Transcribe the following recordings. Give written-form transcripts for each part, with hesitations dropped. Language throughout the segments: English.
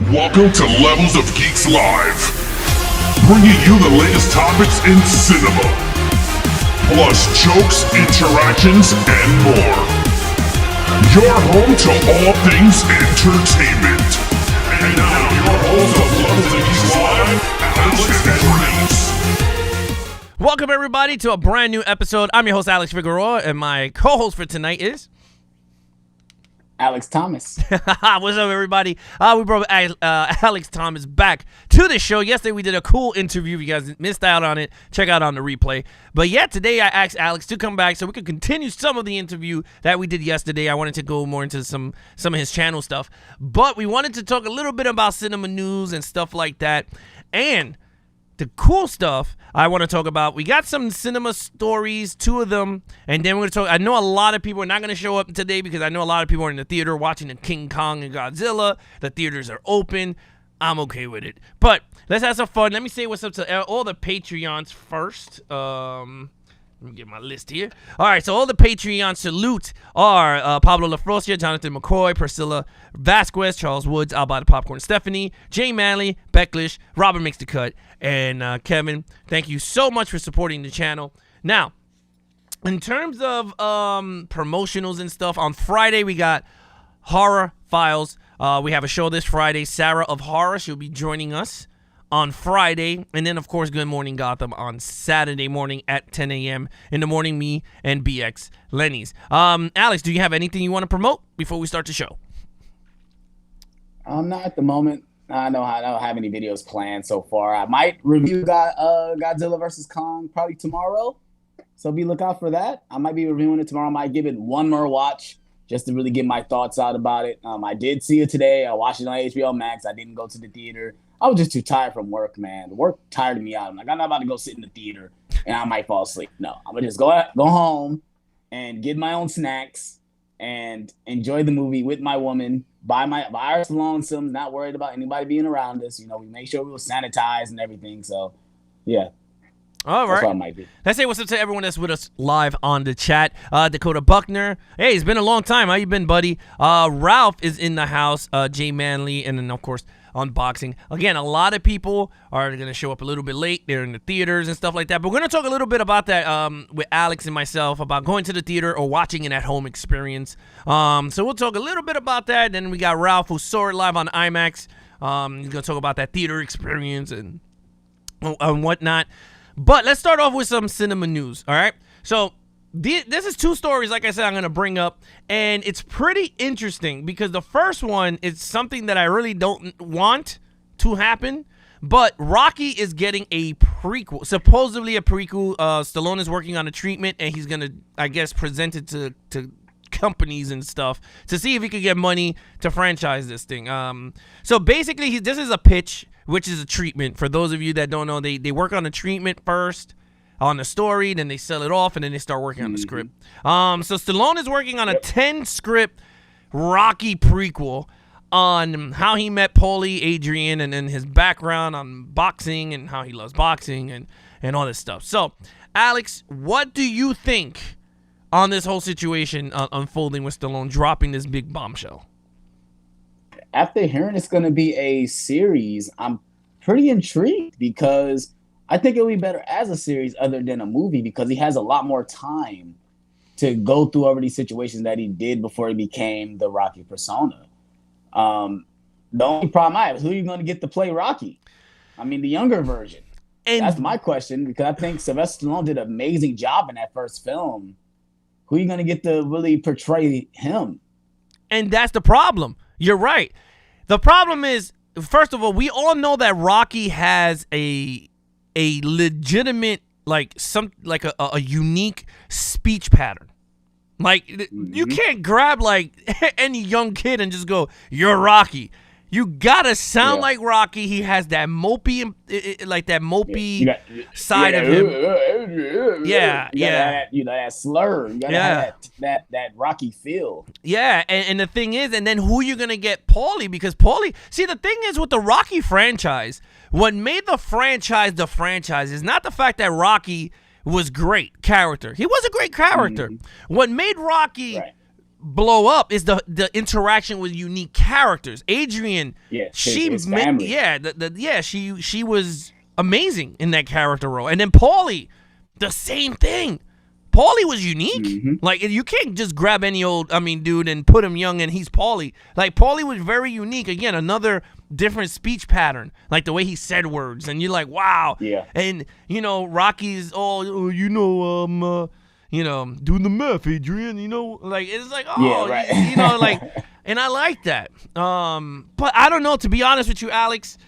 Welcome to Levels of Geeks Live, bringing you the latest topics in cinema, plus jokes, interactions, and more. Your home to all things entertainment. And now your host of Levels of Geeks Live, Alex Figueroa. Welcome everybody to a brand new episode. I'm your host Alex Figueroa, and my co-host for tonight is Alex Thomas. What's up, everybody? We brought Alex Thomas back to the show. Yesterday, we did a cool interview. If you guys missed out on it, check out on the replay. But yeah, today I asked Alex to come back so we could continue some of the interview that we did yesterday. I wanted to go more into some of his channel stuff. But we wanted to talk a little bit about cinema news and stuff like that. And the cool stuff I want to talk about, we got some cinema stories, 2 of them, and then we're going to talk. I know a lot of people are not going to show up today because I know a lot of people are in the theater watching the King Kong and Godzilla. The theaters are open. I'm okay with it. But let's have some fun. Let me say what's up to all the Patreons first. Let me get my list here. All right, so all the Patreon salute are Pablo LaFrosia, Jonathan McCoy, Priscilla Vasquez, Charles Woods, I'll buy the popcorn, Stephanie, Jay Manley, Becklish, Robert Makes the Cut, and Kevin. Thank you so much for supporting the channel. Now, in terms of promotionals and stuff, on Friday we got Horror Files. We have a show this Friday. Sarah of Horror, she'll be joining us on Friday, and then of course Good Morning Gotham on Saturday morning at 10 a.m. In the morning, me and BX Lenny's. Alex, do you have anything you want to promote before we start the show? Not at the moment. I don't have any videos planned so far. I might review Godzilla vs. Kong probably tomorrow, so be lookout for that. I might be reviewing it tomorrow. I might give it one more watch just to really get my thoughts out about it. I did see it today. I watched it on HBO Max. I didn't go to the theater. I was just too tired from work, man. Work tired me out. I'm like, I'm not about to go sit in the theater and I might fall asleep. No, I'm gonna just go home and get my own snacks and enjoy the movie with my woman, buy our lonesome, not worried about anybody being around us. You know, we make sure we will sanitize and everything. So, yeah. All right. That's what I might do. Let's say what's up to everyone that's with us live on the chat. Dakota Buckner. Hey, it's been a long time. How you been, buddy? Ralph is in the house. Jay Manley, and then, of course, Unboxing. Again, a lot of people are going to show up a little bit late. They're in the theaters and stuff like that. But we're going to talk a little bit about that with Alex and myself about going to the theater or watching an at-home experience. So we'll talk a little bit about that. Then we got Ralph, who saw it live on Imax. He's going to talk about that theater experience and whatnot. But let's start off with some cinema news, all right? So this is 2 stories, like I said, I'm going to bring up, and it's pretty interesting because the first one is something that I really don't want to happen, but Rocky is getting a prequel, supposedly a prequel. Stallone is working on a treatment, and he's going to, I guess, present it to companies and stuff to see if he could get money to franchise this thing. So basically, this is a pitch, which is a treatment. For those of you that don't know, they work on a treatment first, on the story, then they sell it off, and then they start working on the script. So Stallone is working on a 10-script Rocky prequel on how he met Paulie Adrian and then his background on boxing and how he loves boxing and all this stuff. So, Alex, what do you think on this whole situation unfolding with Stallone dropping this big bombshell? After hearing it's going to be a series, I'm pretty intrigued because I think it'll be better as a series other than a movie because he has a lot more time to go through over these situations that he did before he became the Rocky persona. The only problem I have is who are you going to get to play Rocky? I mean, the younger version. And that's my question because I think Sylvester Stallone did an amazing job in that first film. Who are you going to get to really portray him? And that's the problem. You're right. The problem is, first of all, we all know that Rocky has a legitimate, a unique speech pattern. Like, you can't grab, any young kid and just go, you're Rocky. You gotta sound like Rocky. He has that mopey, side of him. Yeah. That slur. You gotta have that Rocky feel. Yeah, and the thing is, and then who you gonna get? Paulie, because Paulie. See, the thing is with the Rocky franchise, what made the franchise is not the fact that Rocky was great character. He was a great character. What made Rocky blow up is the interaction with unique characters. Adrian, his family. She was amazing in that character role. And then Paulie, the same thing. Paulie was unique. Mm-hmm. Like, you can't just grab any old, dude, and put him young and he's Paulie. Like, Paulie was very unique. Again, another different speech pattern. Like, the way he said words. And you're like, wow. Yeah. And, Rocky's all, doing the math, Adrian, like, it's like, yeah, right. like, and I like that. But I don't know, to be honest with you, Alex,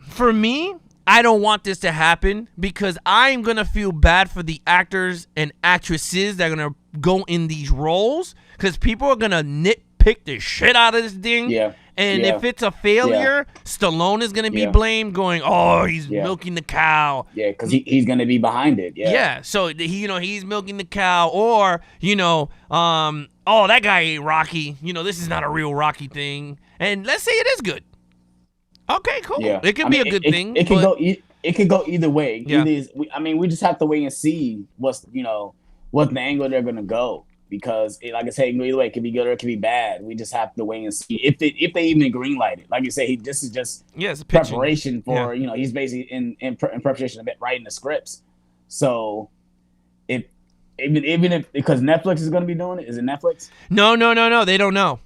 for me, I don't want this to happen because I'm going to feel bad for the actors and actresses that are going to go in these roles because people are going to nitpick the shit out of this thing. Yeah. And if it's a failure, Stallone is going to be blamed going, he's milking the cow. Yeah, because he's going to be behind it. Yeah. Yeah, so, he's milking the cow or, that guy ain't Rocky. This is not a real Rocky thing. And let's say it is good. Okay, cool. Yeah. It could be a good thing. It could go either way. Yeah. We just have to wait and see what the angle they're gonna go because, like I said, either way, it could be good or it could be bad. We just have to wait and see if they even green light it. Like you say, this is just preparation for he's basically in preparation of writing the scripts. So even if because Netflix is gonna be doing it, is it Netflix? No, they don't know.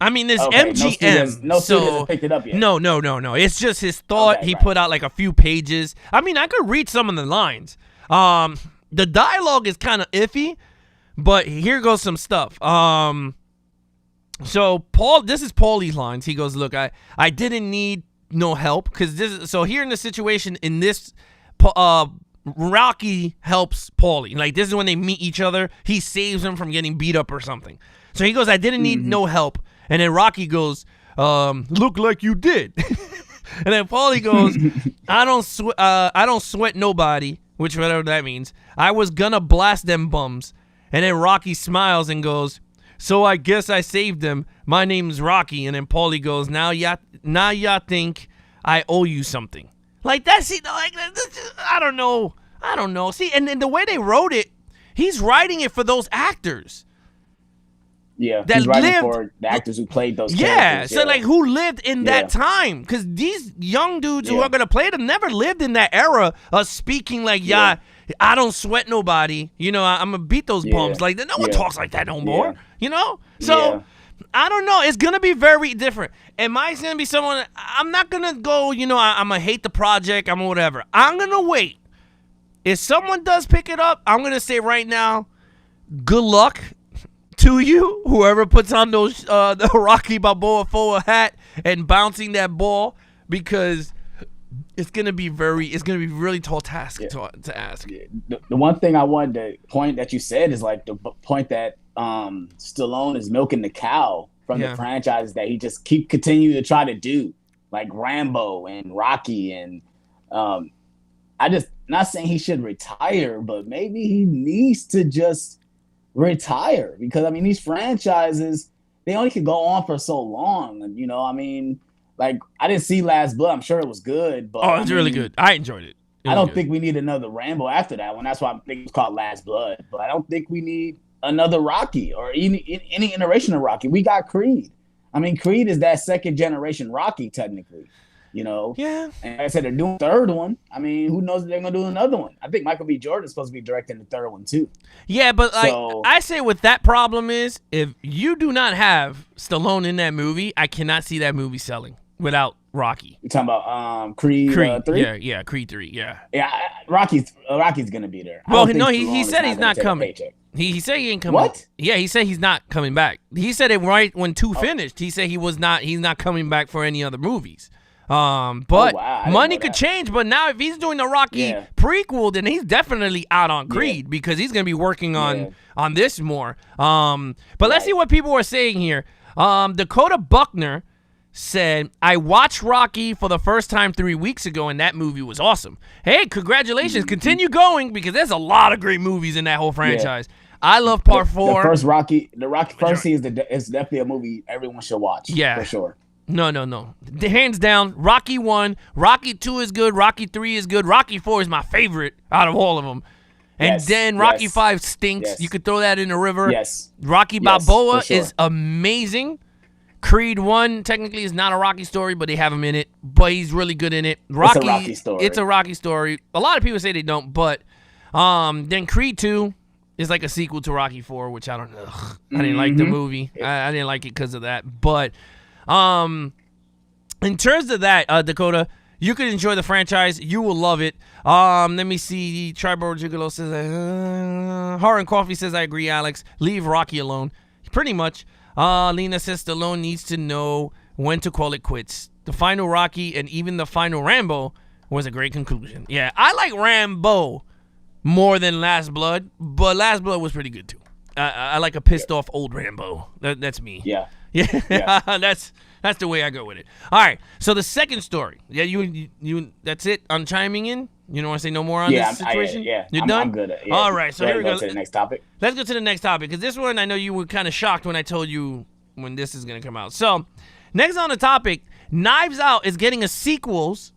There's MGM. No studios have picked it up yet. No. It's just his thought. He put out like a few pages. I could read some of the lines. The dialogue is kind of iffy, but here goes some stuff. So this is Paulie's lines. He goes, "Look, I didn't need no help because here in the situation in this, Rocky helps Paulie. Like this is when they meet each other. He saves him from getting beat up or something. So he goes, I didn't need no help. And then Rocky goes, look like you did. And then Paulie goes, I don't sweat nobody, which whatever that means. I was gonna blast them bums. And then Rocky smiles and goes, so I guess I saved them. My name's Rocky. And then Paulie goes, now y'all think I owe you something. Like that's I don't know. See, and then the way they wrote it, he's writing it for those actors. Yeah, he's writing for the actors who played those characters. So like who lived in that time? Because these young dudes who are gonna play them never lived in that era of speaking like, I don't sweat nobody. I'm gonna beat those bums. Like no one talks like that no more. So I don't know. It's gonna be very different. Am I gonna be someone? I'm not gonna go. I'm gonna hate the project. I'm whatever. I'm gonna wait. If someone does pick it up, I'm gonna say right now, good luck to you, whoever puts on those the Rocky Balboa forward hat and bouncing that ball, because it's gonna be really tall task to ask. The one thing I wanted to point that you said is like the point that Stallone is milking the cow from the franchises that he just continue to try to do, like Rambo and Rocky, and I just not saying he should retire, but maybe he needs to just retire because these franchises, they only could go on for so long, and like I didn't see Last Blood. I'm sure it was good, but it's really good. I enjoyed it. I don't think we need another Rambo after that one. That's why I think it's called Last Blood. But I don't think we need another Rocky or any iteration of Rocky. We got Creed. Creed is that second generation Rocky technically. Yeah. And like I said, they're doing a third one. Who knows if they're gonna do another one? I think Michael B. Jordan is supposed to be directing the third one too. Yeah, but I say what that problem is, if you do not have Stallone in that movie, I cannot see that movie selling without Rocky. You're talking about Creed 3? Yeah, Creed 3, yeah. Yeah, Rocky's gonna be there. Well, no, he said he's not coming. He said he ain't coming. What? Yeah, he said he's not coming back. He said it right when 2 finished. He said he's not coming back for any other movies. But money could change. But now if he's doing the Rocky prequel, then he's definitely out on Creed because he's gonna be working on this more. But let's see what people are saying here. Dakota Buckner said, I watched Rocky for the first time 3 weeks ago, and that movie was awesome. Hey, congratulations. Continue going because there's a lot of great movies in that whole franchise. I love Part 4. The first Rocky first scene is definitely a movie everyone should watch. Yeah. For sure. No. Hands down, Rocky 1, Rocky 2 is good, Rocky 3 is good, Rocky 4 is my favorite out of all of them. And Yes, then Rocky yes, 5 stinks. yes. You could throw that in the river. Yes. Rocky Yes, Balboa for sure. is amazing. Creed 1 technically is not a Rocky story, but they have him in it. But he's really good in it. It's a Rocky story. It's a Rocky story. A lot of people say they don't, but then Creed 2 is like a sequel to Rocky 4, which I don't know. I didn't like the movie. I didn't like it because of that. But in terms of that, Dakota, you could enjoy the franchise. You will love it. Let me see. Tribal Gigolo says, Horror and Coffee says, I agree, Alex. Leave Rocky alone. Pretty much. Lena says Stallone needs to know when to call it quits. The final Rocky and even the final Rambo was a great conclusion. Yeah, I like Rambo more than Last Blood, but Last Blood was pretty good too. I like a pissed off old Rambo. That's me. Yeah. Yeah. That's the way I go with it. All right. So the second story. Yeah, you that's it on chiming in? You don't want to say no more on this situation? You're done? I'm good at it. Yeah. All right. So here we go. To the next topic. Let's go to the next topic, because this one I know you were kind of shocked when I told you when this is going to come out. So next on the topic, Knives Out is getting two sequels,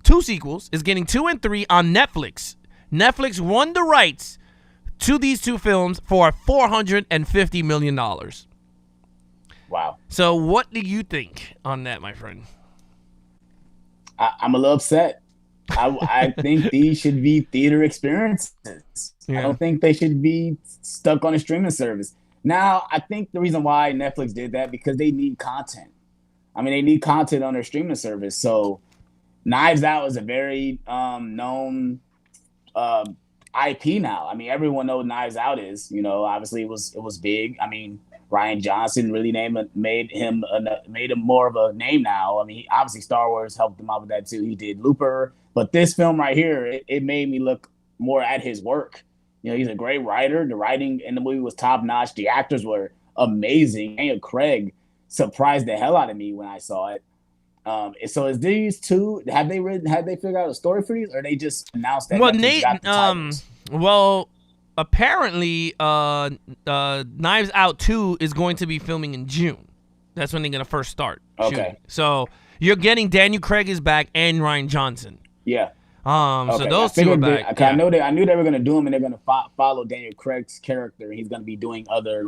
is getting 2 and 3 on Netflix. Netflix won the rights to these two films for $450 million. Wow. So what do you think on that, my friend? I'm a little upset. I think these should be theater experiences. Yeah. I don't think they should be stuck on a streaming service. Now, I think the reason why Netflix did that because they need content. I mean, they need content on their streaming service. So Knives Out is a very known IP now. I mean, everyone knows Knives Out is. You know, obviously it was big. I mean, Rian Johnson really made him more of a name now. I mean, obviously Star Wars helped him out with that too. He did Looper, but this film right here, it made me look more at his work. You know, he's a great writer. The writing in the movie was top notch. The actors were amazing. Daniel Craig surprised the hell out of me when I saw it. So is these two? Have they figured out a story for these, or they just announced that? Well, Netflix got the titles? Well, apparently, Knives Out 2 is going to be filming in June. That's when they're gonna first start. Okay. Shooting. So you're getting Daniel Craig is back and Rian Johnson. Yeah. So those two are back. I knew they were gonna do them, and they're gonna follow Daniel Craig's character. He's gonna be doing other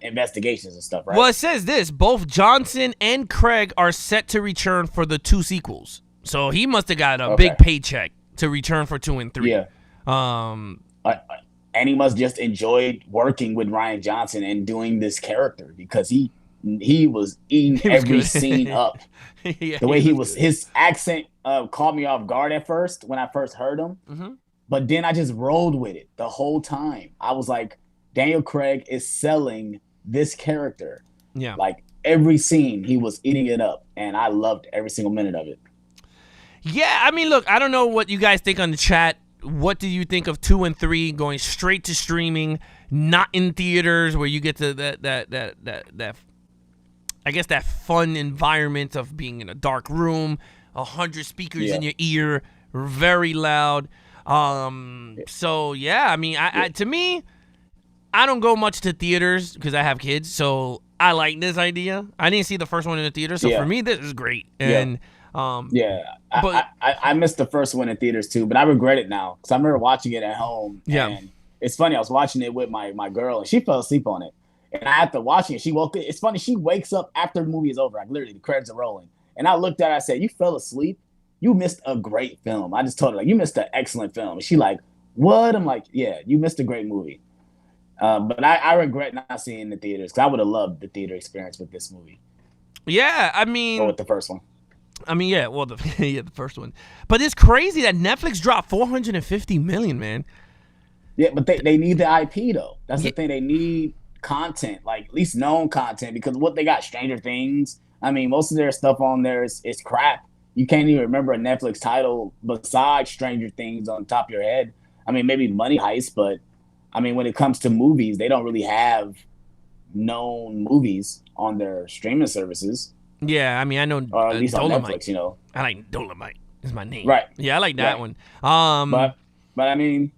investigations and stuff, right? Well, it says this: both Johnson and Craig are set to return for the 2 sequels. So he must have got a big paycheck to return for 2 and 3. Yeah. And he must just enjoy working with Rian Johnson and doing this character because he was eating every scene up. Yeah, the way his accent caught me off guard at first when I first heard him. Mm-hmm. But then I just rolled with it the whole time. I was like, Daniel Craig is selling this character. Yeah. Like every scene, he was eating it up. And I loved every single minute of it. Yeah, I mean, look, I don't know what you guys think on the chat. What do you think of 2 and 3 going straight to streaming, not in theaters, where you get to that I guess that fun environment of being in a dark room, 100 speakers in your ear, very loud. So yeah, I mean, to me, I don't go much to theaters because I have kids, so I like this idea. I didn't see the first one in the theater, so for me, this is great. And I missed the first one in theaters too, but I regret it now because I remember watching it at home. Yeah, and it's funny. I was watching it with my girl, and she fell asleep on it. And after watching it, she woke up. It's funny. She wakes up after the movie is over. Like literally, the credits are rolling. And I looked at her. I said, "You fell asleep. You missed a great film." I just told her, like, "You missed an excellent film." And she like, "What?" I'm like, "Yeah, you missed a great movie." But I regret not seeing it in the theaters because I would have loved the theater experience with this movie. Yeah, I mean, or with the first one. I mean, yeah, well, the first one. But it's crazy that Netflix dropped $450 million, man. Yeah, but they need the IP though. That's the thing. They need content, like at least known content, because what they got, Stranger Things. I mean, most of their stuff on there is crap. You can't even remember a Netflix title besides Stranger Things on top of your head. I mean, maybe Money Heist, but I mean, when it comes to movies, they don't really have known movies on their streaming services. Yeah, I mean, I know, or at least Dolomite. on Netflix, you know. I like Dolomite. Is my name. Right. Yeah, I like that one. But I mean,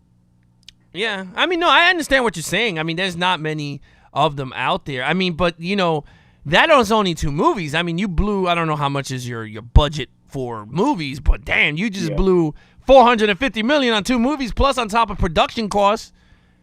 yeah, I mean, no, I understand what you're saying. I mean, there's not many of them out there. I mean, but you know, that was only 2 movies. I mean, you blew, I don't know how much is your budget for movies, but damn, you just blew $450 million on 2 movies, plus on top of production costs,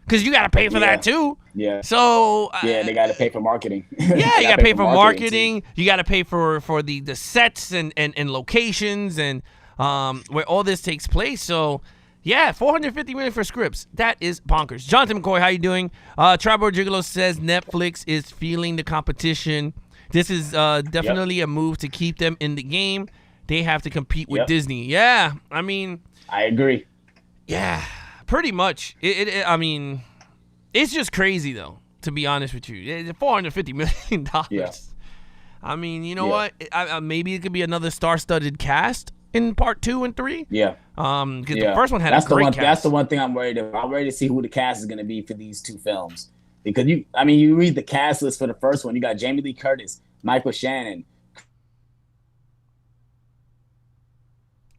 because you got to pay for that too. Yeah. So they got to pay for marketing. Yeah, you got to pay for marketing. Too. You got to pay for the sets and locations and where all this takes place. So yeah, $450 million for scripts. That is bonkers. Jonathan McCoy, how you doing? Tribor Gigolo says Netflix is feeling the competition. This is definitely a move to keep them in the game. They have to compete with Disney. Yeah, I mean, I agree. Yeah, pretty much. I mean, it's just crazy though. To be honest with you, $450 million. Yeah. I mean, you know what? Maybe it could be another star-studded cast in part 2 and 3. Yeah. Because the first one had a great cast. That's the one thing I'm worried about. I'm ready to see who the cast is going to be for these 2 films. Because you read the cast list for the first one. You got Jamie Lee Curtis, Michael Shannon.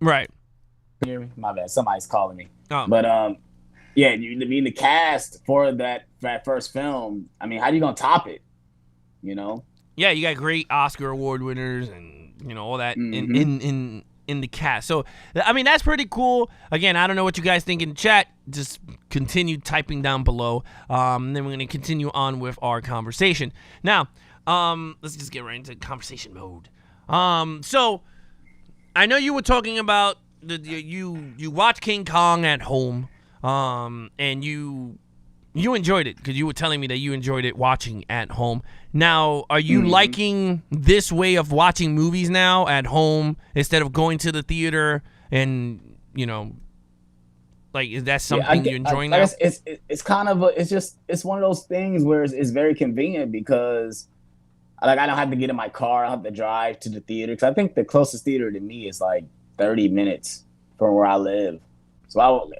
Right. Hear me? My bad. Somebody's calling me. Oh. But the cast for that first film. I mean, how you gonna top it? You know? Yeah, you got great Oscar award winners and all that in the cast. So I mean, that's pretty cool. Again, I don't know what you guys think in the chat. Just continue typing down below. Then we're gonna continue on with our conversation. Now, let's just get right into conversation mode. So I know you were talking about you watch King Kong at home, and you enjoyed it because you were telling me that you enjoyed it watching at home. Now, are you liking this way of watching movies now at home instead of going to the theater? And like, is that something you're enjoying now? It's kind of it's one of those things where it's very convenient because like I don't have to get in my car. I don't have to drive to the theater because I think the closest theater to me is like 30 minutes from where I live. So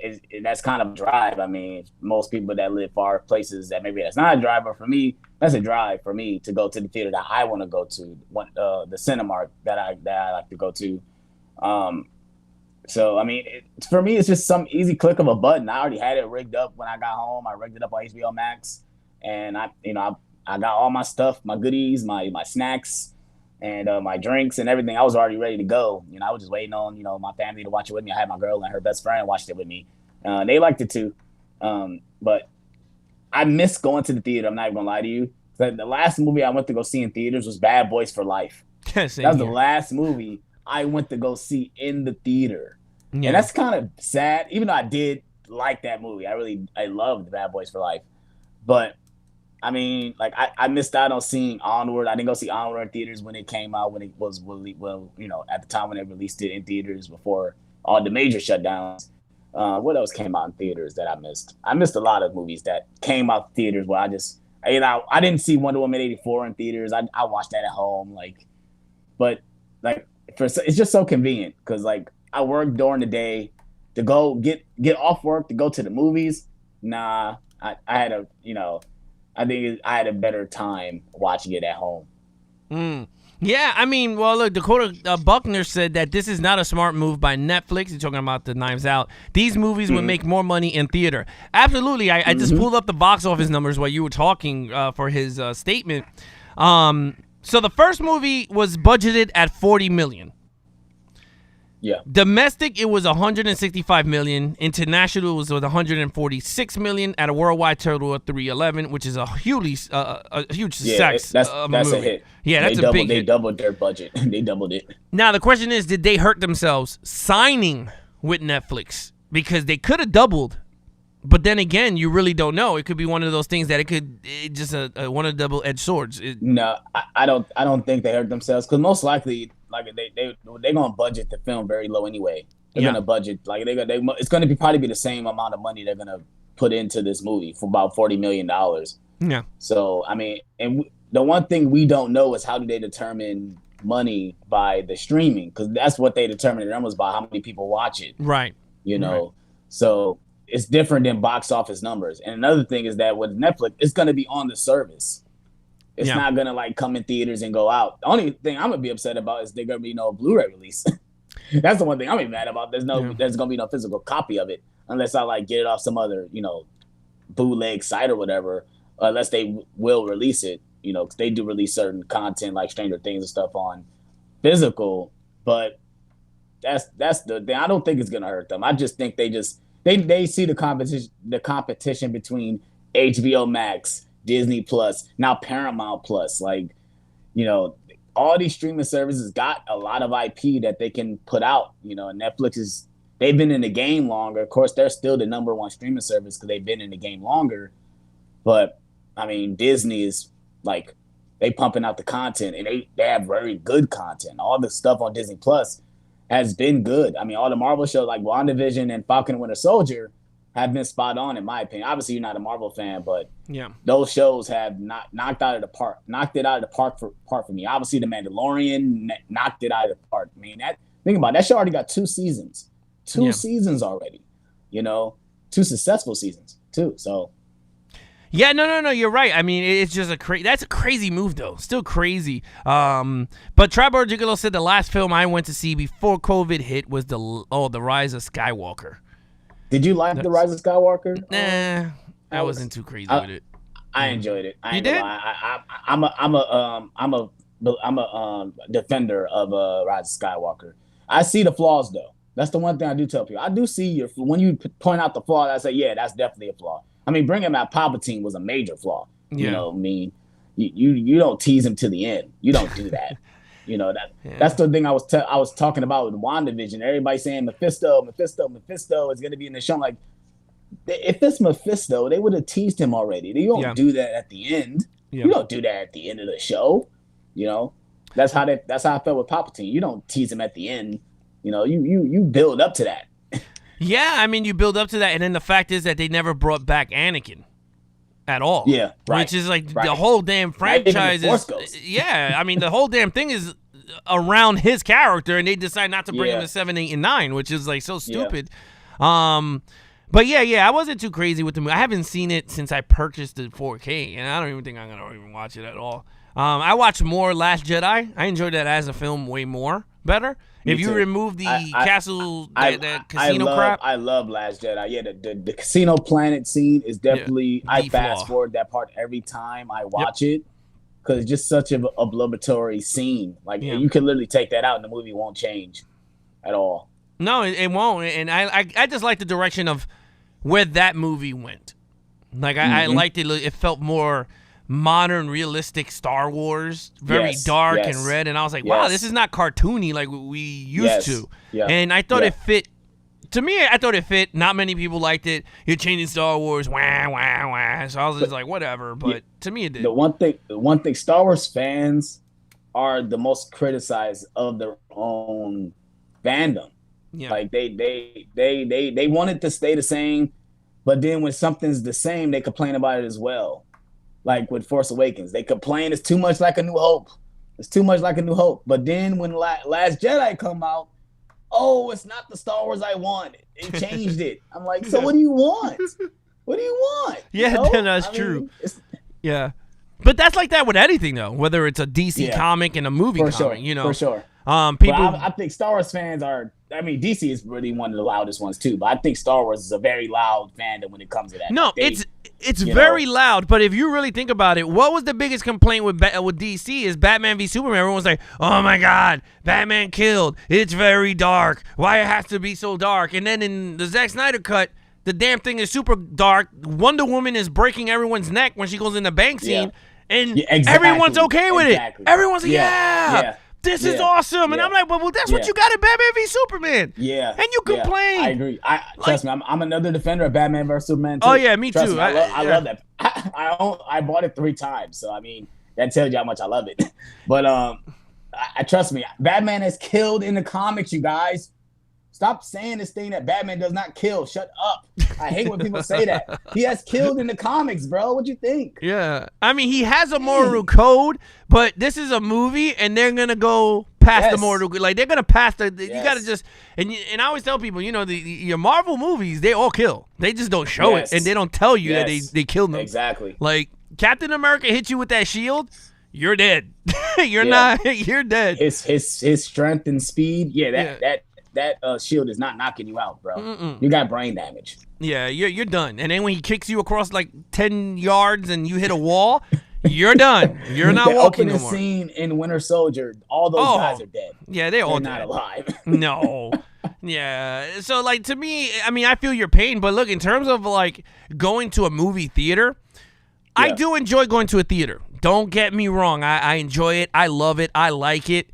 that's kind of a drive. I mean, most people that live far places that maybe that's not a drive, but for me, that's a drive for me to go to the theater that I want to go to, the Cinemark that I like to go to. So I mean, for me, it's just some easy click of a button. I already had it rigged up when I got home. I rigged it up on HBO Max, and I got all my stuff, my goodies, my snacks, and my drinks and everything. I was already ready to go. I was just waiting on my family to watch it with me. I had my girl and her best friend watched it with me. They liked it too, but I miss going to the theater. I'm not even gonna lie to you. The last movie I went to go see in theaters was Bad Boys for Life. That was the last movie I went to go see in the theater, and that's kind of sad. Even though I did like that movie, I loved Bad Boys for Life, but I mean, like I missed out on seeing Onward. I didn't go see Onward in theaters when it came out, when it was at the time when they released it in theaters before all the major shutdowns. What else came out in theaters that I missed? I missed a lot of movies that came out in theaters where I didn't see Wonder Woman 84 in theaters. I watched that at home, but it's just so convenient because like I work during the day to go get off work to go to the movies. Nah, I had I think I had a better time watching it at home. Yeah, I mean, well, look, Dakota Buckner said that this is not a smart move by Netflix. He's talking about the Knives Out. These movies would make more money in theater. Absolutely. I just pulled up the box office numbers while you were talking for his statement. So the first movie was budgeted at $40 million. Yeah. Domestic, it was $165 million. International, it was with $146 million at a worldwide total of $311, which is a huge success. That's a hit. Yeah, that's a big hit. They doubled their budget. They doubled it. Now the question is, did they hurt themselves signing with Netflix? Because they could have doubled, but then again, you really don't know. It could be one of those things that one of the double-edged swords. No, I don't think they hurt themselves because most likely. Like they're gonna budget the film very low anyway. They're gonna budget it's gonna probably be the same amount of money they're gonna put into this movie for about $40 million. Yeah. So I mean, and the one thing we don't know is how do they determine money by the streaming, because that's what they determine the numbers by, how many people watch it. Right. Right. So it's different than box office numbers. And another thing is that with Netflix, it's gonna be on the service. It's not gonna come in theaters and go out. The only thing I'm gonna be upset about is there's gonna be no Blu-ray release. That's the one thing I'm even mad about. There's gonna be no physical copy of it unless I get it off some other bootleg site or whatever. Unless they will release it, because they do release certain content like Stranger Things and stuff on physical. But that's the thing. I don't think it's gonna hurt them. I just think they see the competition between HBO Max, Disney Plus, now Paramount Plus. Like, all these streaming services got a lot of IP that they can put out. Netflix they've been in the game longer. Of course, they're still the number one streaming service because they've been in the game longer. But I mean, Disney is like, they pumping out the content, and they have very good content. All the stuff on Disney Plus has been good. I mean, all the Marvel shows like WandaVision and Falcon and Winter Soldier have been spot on, in my opinion. Obviously, you're not a Marvel fan, but those shows have knocked it out of the park for me. Obviously, The Mandalorian knocked it out of the park. I mean, think about it, that show already got 2 seasons. 2 seasons already. 2 successful seasons too. So. Yeah, no, you're right. I mean, it's just that's a crazy move, though. Still crazy. But Tribor Gigolo said the last film I went to see before COVID hit was the Rise of Skywalker. Did you like The Rise of Skywalker? Nah, I wasn't too crazy with it. I enjoyed it. You did? I'm a defender of Rise of Skywalker. I see the flaws, though. That's the one thing I do tell people. I do see when you point out the flaw, I say, yeah, that's definitely a flaw. I mean, bringing out Palpatine was a major flaw. Yeah. I mean, you don't tease him to the end. You don't do that. That's the thing I was talking about with WandaVision. Everybody saying Mephisto is going to be in the show. I'm like, if it's Mephisto, they would have teased him already. You don't do that at the end. Yeah. You don't do that at the end of the show. That's how I felt with Palpatine. You don't tease him at the end. You build up to that. Yeah, I mean, you build up to that, and then the fact is that they never brought back Anakin at all. Yeah, right. Which is like the whole damn franchise is. Yeah, I mean, the whole damn thing is around his character, and they decide not to bring him to 7, 8, and 9, which is like so stupid. Yeah. But yeah, I wasn't too crazy with the movie. I haven't seen it since I purchased the 4K, and I don't even think I'm gonna even watch it at all. I watched more Last Jedi. I enjoyed that as a film way better. If you remove the casino crap. I love Last Jedi. Yeah, the casino planet scene is definitely, I fast forward that part every time I watch it because it's just such an obligatory scene. Like, you can literally take that out and the movie won't change at all. No, it won't. And I just like the direction of where that movie went. Like, I liked it. It felt more modern, realistic Star Wars, very dark and red, and I was like, wow, this is not cartoony like we used to. Yeah. And I thought it fit. To me, I thought it fit. Not many people liked it. You're changing Star Wars, wah, wah, wah. So I was just like, whatever. But to me, it did. The one thing, Star Wars fans are the most criticized of their own fandom. Yeah. Like they want it to stay the same, but then when something's the same, they complain about it as well. Like with Force Awakens, they complain it's too much like A New Hope. It's too much like A New Hope. But then when Last Jedi come out, it's not the Star Wars I wanted. It changed it. I'm like, so what do you want? What do you want? Yeah, that's true. Yeah. But that's like that with anything, though, whether it's a DC comic and a movie comic, For sure. I think Star Wars fans are, DC is really one of the loudest ones, too. But I think Star Wars is a very loud fandom when it comes to that. No, it's very loud, but if you really think about it, what was the biggest complaint with DC is Batman v Superman. Everyone's like, oh my God, Batman killed. It's very dark. Why it has to be so dark? And then in the Zack Snyder cut, the damn thing is super dark. Wonder Woman is breaking everyone's neck when she goes in the bank scene, and everyone's okay with it. Everyone's like, this is awesome. And I'm like, well, that's what you got in Batman v Superman. Yeah. And you complain. I agree. Trust me, I'm another defender of Batman vs Superman too. Oh, yeah, me too. I love that. I bought it 3 times. So, that tells you how much I love it. But trust me, Batman has killed in the comics, you guys. Stop saying this thing that Batman does not kill. Shut up. I hate when people say that. He has killed in the comics, bro. What you think? Yeah. He has a moral code, but this is a movie, and they're going to go past the moral code. Like, they're going to pass the... You got to just... And I always tell people, your Marvel movies, they all kill. They just don't show it, and they don't tell you that they killed them. Exactly. Like, Captain America hit you with that shield, you're dead. You're dead. His strength and speed, that shield is not knocking you out, bro. You got brain damage. Yeah, you're done. And then when he kicks you across like 10 yards and you hit a wall, You're done. You're not The walking no opening more. scene in Winter Soldier, all those guys are dead. Yeah, they're all They're dead. not alive. No. Yeah. So like to me, I mean, I feel your pain, but look, in terms of like going to a movie theater, I do enjoy going to a theater. Don't get me wrong. I enjoy it. I love it. I like it.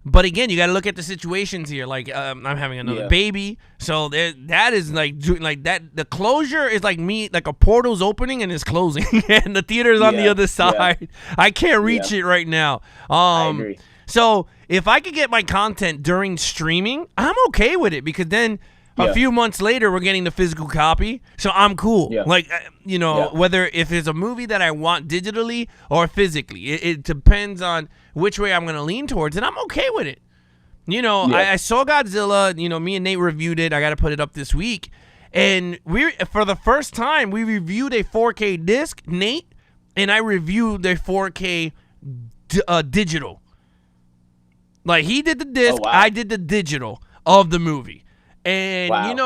But again, you got to look at the situations here. Like I'm having another baby, so that is like that. The closure is like me, like a portal's opening and it's closing, and the theater's on the other side. I can't reach it right now. I agree. So if I could get my content during streaming, I'm okay with it because then a few months later we're getting the physical copy, so I'm cool. Like whether if it's a movie that I want digitally or physically, it depends on which way I'm gonna lean towards, and I'm okay with it. I saw Godzilla. Me and Nate reviewed it. I got to put it up this week, and for the first time we reviewed a 4K disc. Nate and I reviewed a 4K digital. Like he did the disc, I did the digital of the movie. And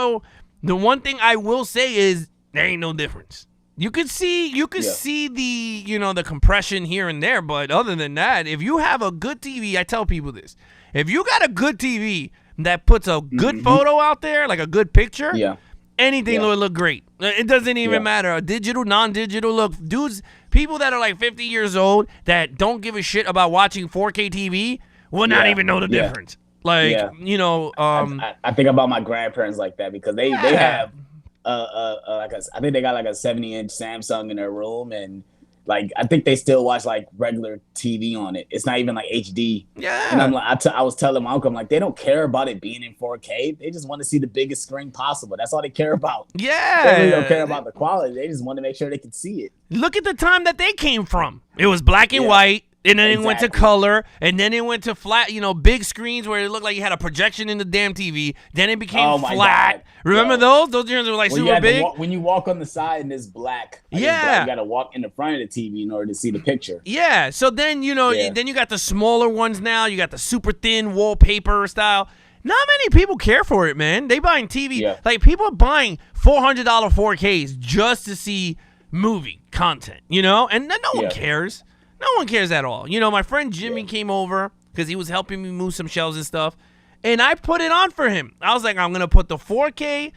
the one thing I will say is there ain't no difference. You could see the the compression here and there, but other than that, if you have a good TV, I tell people this. If you got a good TV that puts a good photo out there, like a good picture, anything will look great. It doesn't even matter. A digital, non-digital, look, dudes, people that are like 50 years old that don't give a shit about watching 4K TV will not even know the difference. Like, I think about my grandparents like that because they have I think they got like a 70-inch Samsung in their room, and like I think they still watch like regular TV on it. It's not even like HD. Yeah. And I'm like, I was telling my uncle, I'm like, they don't care about it being in 4K. They just want to see the biggest screen possible. That's all they care about. Yeah. They really don't care about the quality. They just want to make sure they can see it. Look at the time that they came from. It was black and white. And then it went to color, and then it went to flat, big screens where it looked like you had a projection in the damn TV. Then it became flat. Remember those? Those ones were like super big. When you walk on the side and it's black, you got to walk in the front of the TV in order to see the picture. Yeah. So then, then you got the smaller ones now. You got the super thin wallpaper style. Not many people care for it, man. They buying TV. Yeah. Like, people are buying $400 4Ks just to see movie content, And then no one cares. No one cares at all. My friend Jimmy came over because he was helping me move some shelves and stuff, and I put it on for him. I was like, I'm going to put the 4K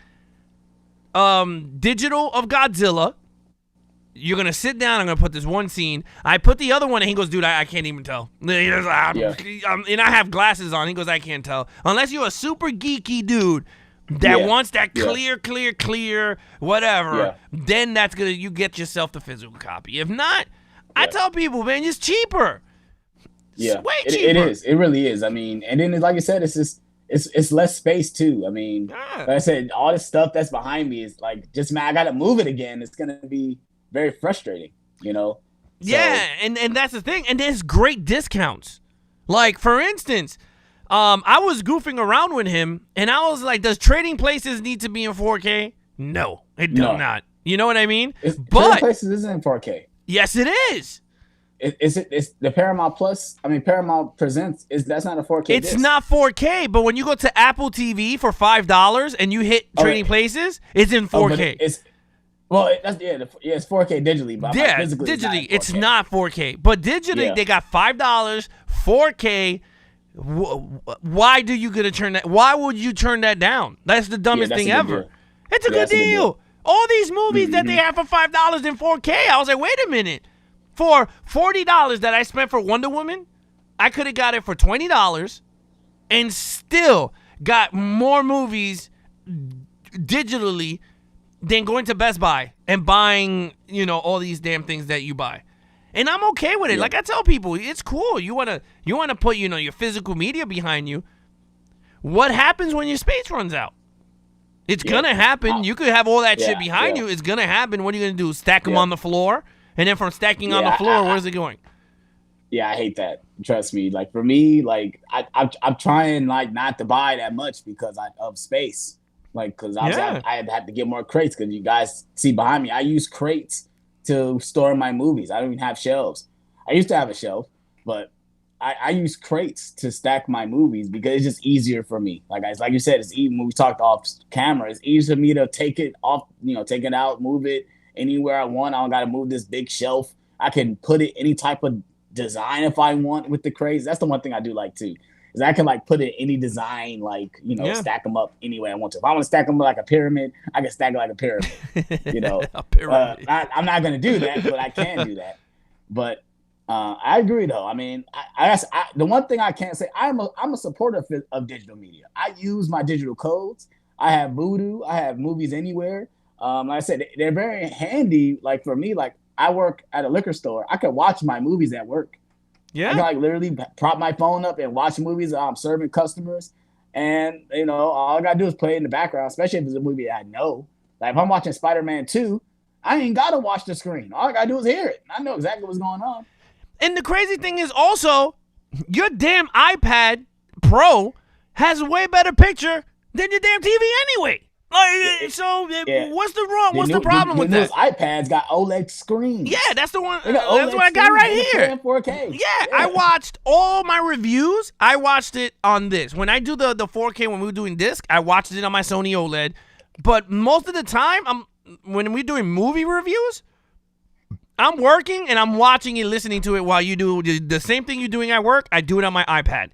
digital of Godzilla. You're going to sit down. I'm going to put this one scene. I put the other one, and he goes, dude, I can't even tell. And I have glasses on. He goes, I can't tell. Unless you're a super geeky dude that wants that clear, whatever, then that's going to, you get yourself the physical copy. If not, I tell people, man, it's cheaper. Yeah, it's way cheaper. It is. It really is. I mean, and then like I said, it's just it's less space too. I mean, like I said, all this stuff that's behind me is like just man, I got to move it again. It's gonna be very frustrating, So, yeah, and that's the thing. And there's great discounts. Like for instance, I was goofing around with him, and I was like, does Trading Places need to be in 4K? No, it does not. You know what I mean? Trading Places isn't in 4K. Yes, it is. It's the Paramount Plus. I mean, Paramount Presents that's not a 4K. It's disc. not 4K, but when you go to Apple TV for $5 and you hit Trading Places, it's in 4K. It's 4K digitally, but digitally, it's not 4K. But digitally, they got $5, 4K. Why do you gonna turn that? Why would you turn that down? That's the dumbest thing ever. It's a good deal. All these movies that they have for $5 in 4K, I was like, wait a minute. For $40 that I spent for Wonder Woman, I could have got it for $20 and still got more movies digitally than going to Best Buy and buying, all these damn things that you buy. And I'm okay with it. Like I tell people, it's cool. You wanna put, your physical media behind you. What happens when your space runs out? It's gonna happen. You could have all that shit behind you. It's gonna happen. What are you gonna do? Stack them on the floor, and then from stacking on the floor, where's it going? Yeah, I hate that. Trust me. Like for me, like I'm trying like not to buy that much because of space. Like because I had to get more crates because you guys see behind me. I use crates to store my movies. I don't even have shelves. I used to have a shelf, but I use crates to stack my movies because it's just easier for me. Like you said, it's even when we talked off camera, it's easier for me to take it off, take it out, move it anywhere I want. I don't got to move this big shelf I can put it any type of design if I want with the craze. That's the one thing I do like too. Is I can like put it any design, like, you know, stack them up any way I want to. If I want to stack them like a pyramid, I can stack it like a pyramid. You know, I'm not gonna do that, but I can do that. But I agree though. I mean, I the one thing I can't say, I'm a supporter of digital media. I use my digital codes. I have Voodoo. I have Movies Anywhere. Like I said, they're very handy. Like for me, like I work at a liquor store. I can watch my movies at work. Yeah. I can like literally prop my phone up and watch movies. I'm serving customers, and you know, all I gotta do is play it in the background, especially if it's a movie I know. Like if I'm watching Spider-Man 2, I ain't gotta watch the screen. All I gotta do is hear it. I know exactly what's going on. And the crazy thing is also, your damn iPad Pro has a way better picture than your damn TV anyway. Like, what's the problem with that? Those iPads got OLED screens. Yeah, that's the one. That's what I got right here. 4K. Yeah, I watched all my reviews. I watched it on this. When I do the 4K when we were doing disc, I watched it on my Sony OLED. But most of the time, when we're doing movie reviews, I'm working and I'm watching it, listening to it while you do the same thing you're doing at work. I do it on my iPad.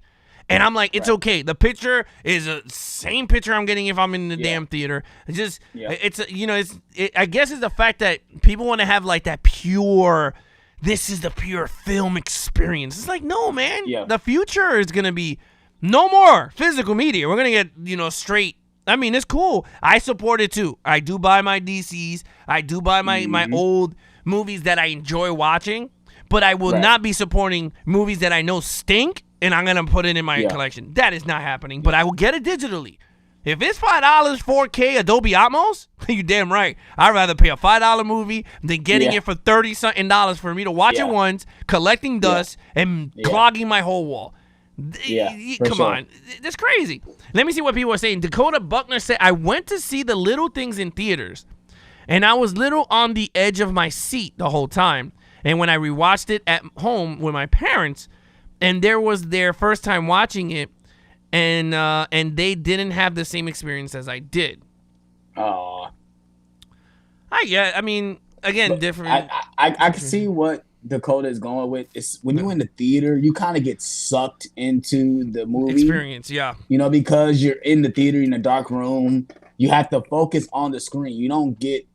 And I'm like, it's okay. The picture is the same picture I'm getting if I'm in the damn theater. It's just, I guess it's the fact that people want to have like that pure, this is the pure film experience. It's like, no, man. Yeah. The future is going to be no more physical media. We're going to get, straight. I mean, it's cool. I support it too. I do buy my DCs. I do buy my old movies that I enjoy watching. But I will not be supporting movies that I know stink. And I'm going to put it in my collection. That is not happening. But I will get it digitally. If it's $5, 4K, Adobe Atmos, you damn right. I'd rather pay a $5 movie than getting it for $30-something for me to watch it once, collecting dust, and clogging my whole wall. Come on. That's crazy. Let me see what people are saying. Dakota Buckner said, I went to see The Little Things in theaters, and I was little on the edge of my seat the whole time. And when I rewatched it at home with my parents, and there was their first time watching it, and they didn't have the same experience as I did. Oh. I mean, again, different. I can see what Dakota is going with. It's when you're in the theater, you kind of get sucked into the movie experience. Yeah. Because you're in the theater in a dark room, you have to focus on the screen. You don't get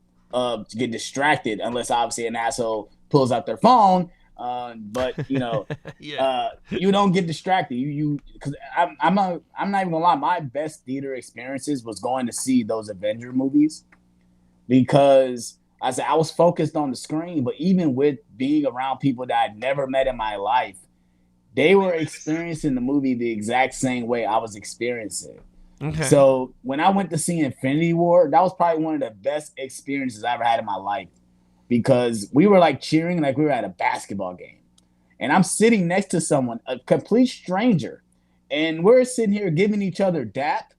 distracted unless obviously an asshole pulls out their phone. But you don't get distracted. Because I'm not even gonna lie. My best theater experiences was going to see those Avenger movies, because I was focused on the screen. But even with being around people that I'd never met in my life, they were experiencing the movie the exact same way I was experiencing. Okay. So when I went to see Infinity War, that was probably one of the best experiences I ever had in my life. Because we were like cheering like we were at a basketball game. And I'm sitting next to someone, a complete stranger, and we're sitting here giving each other dap,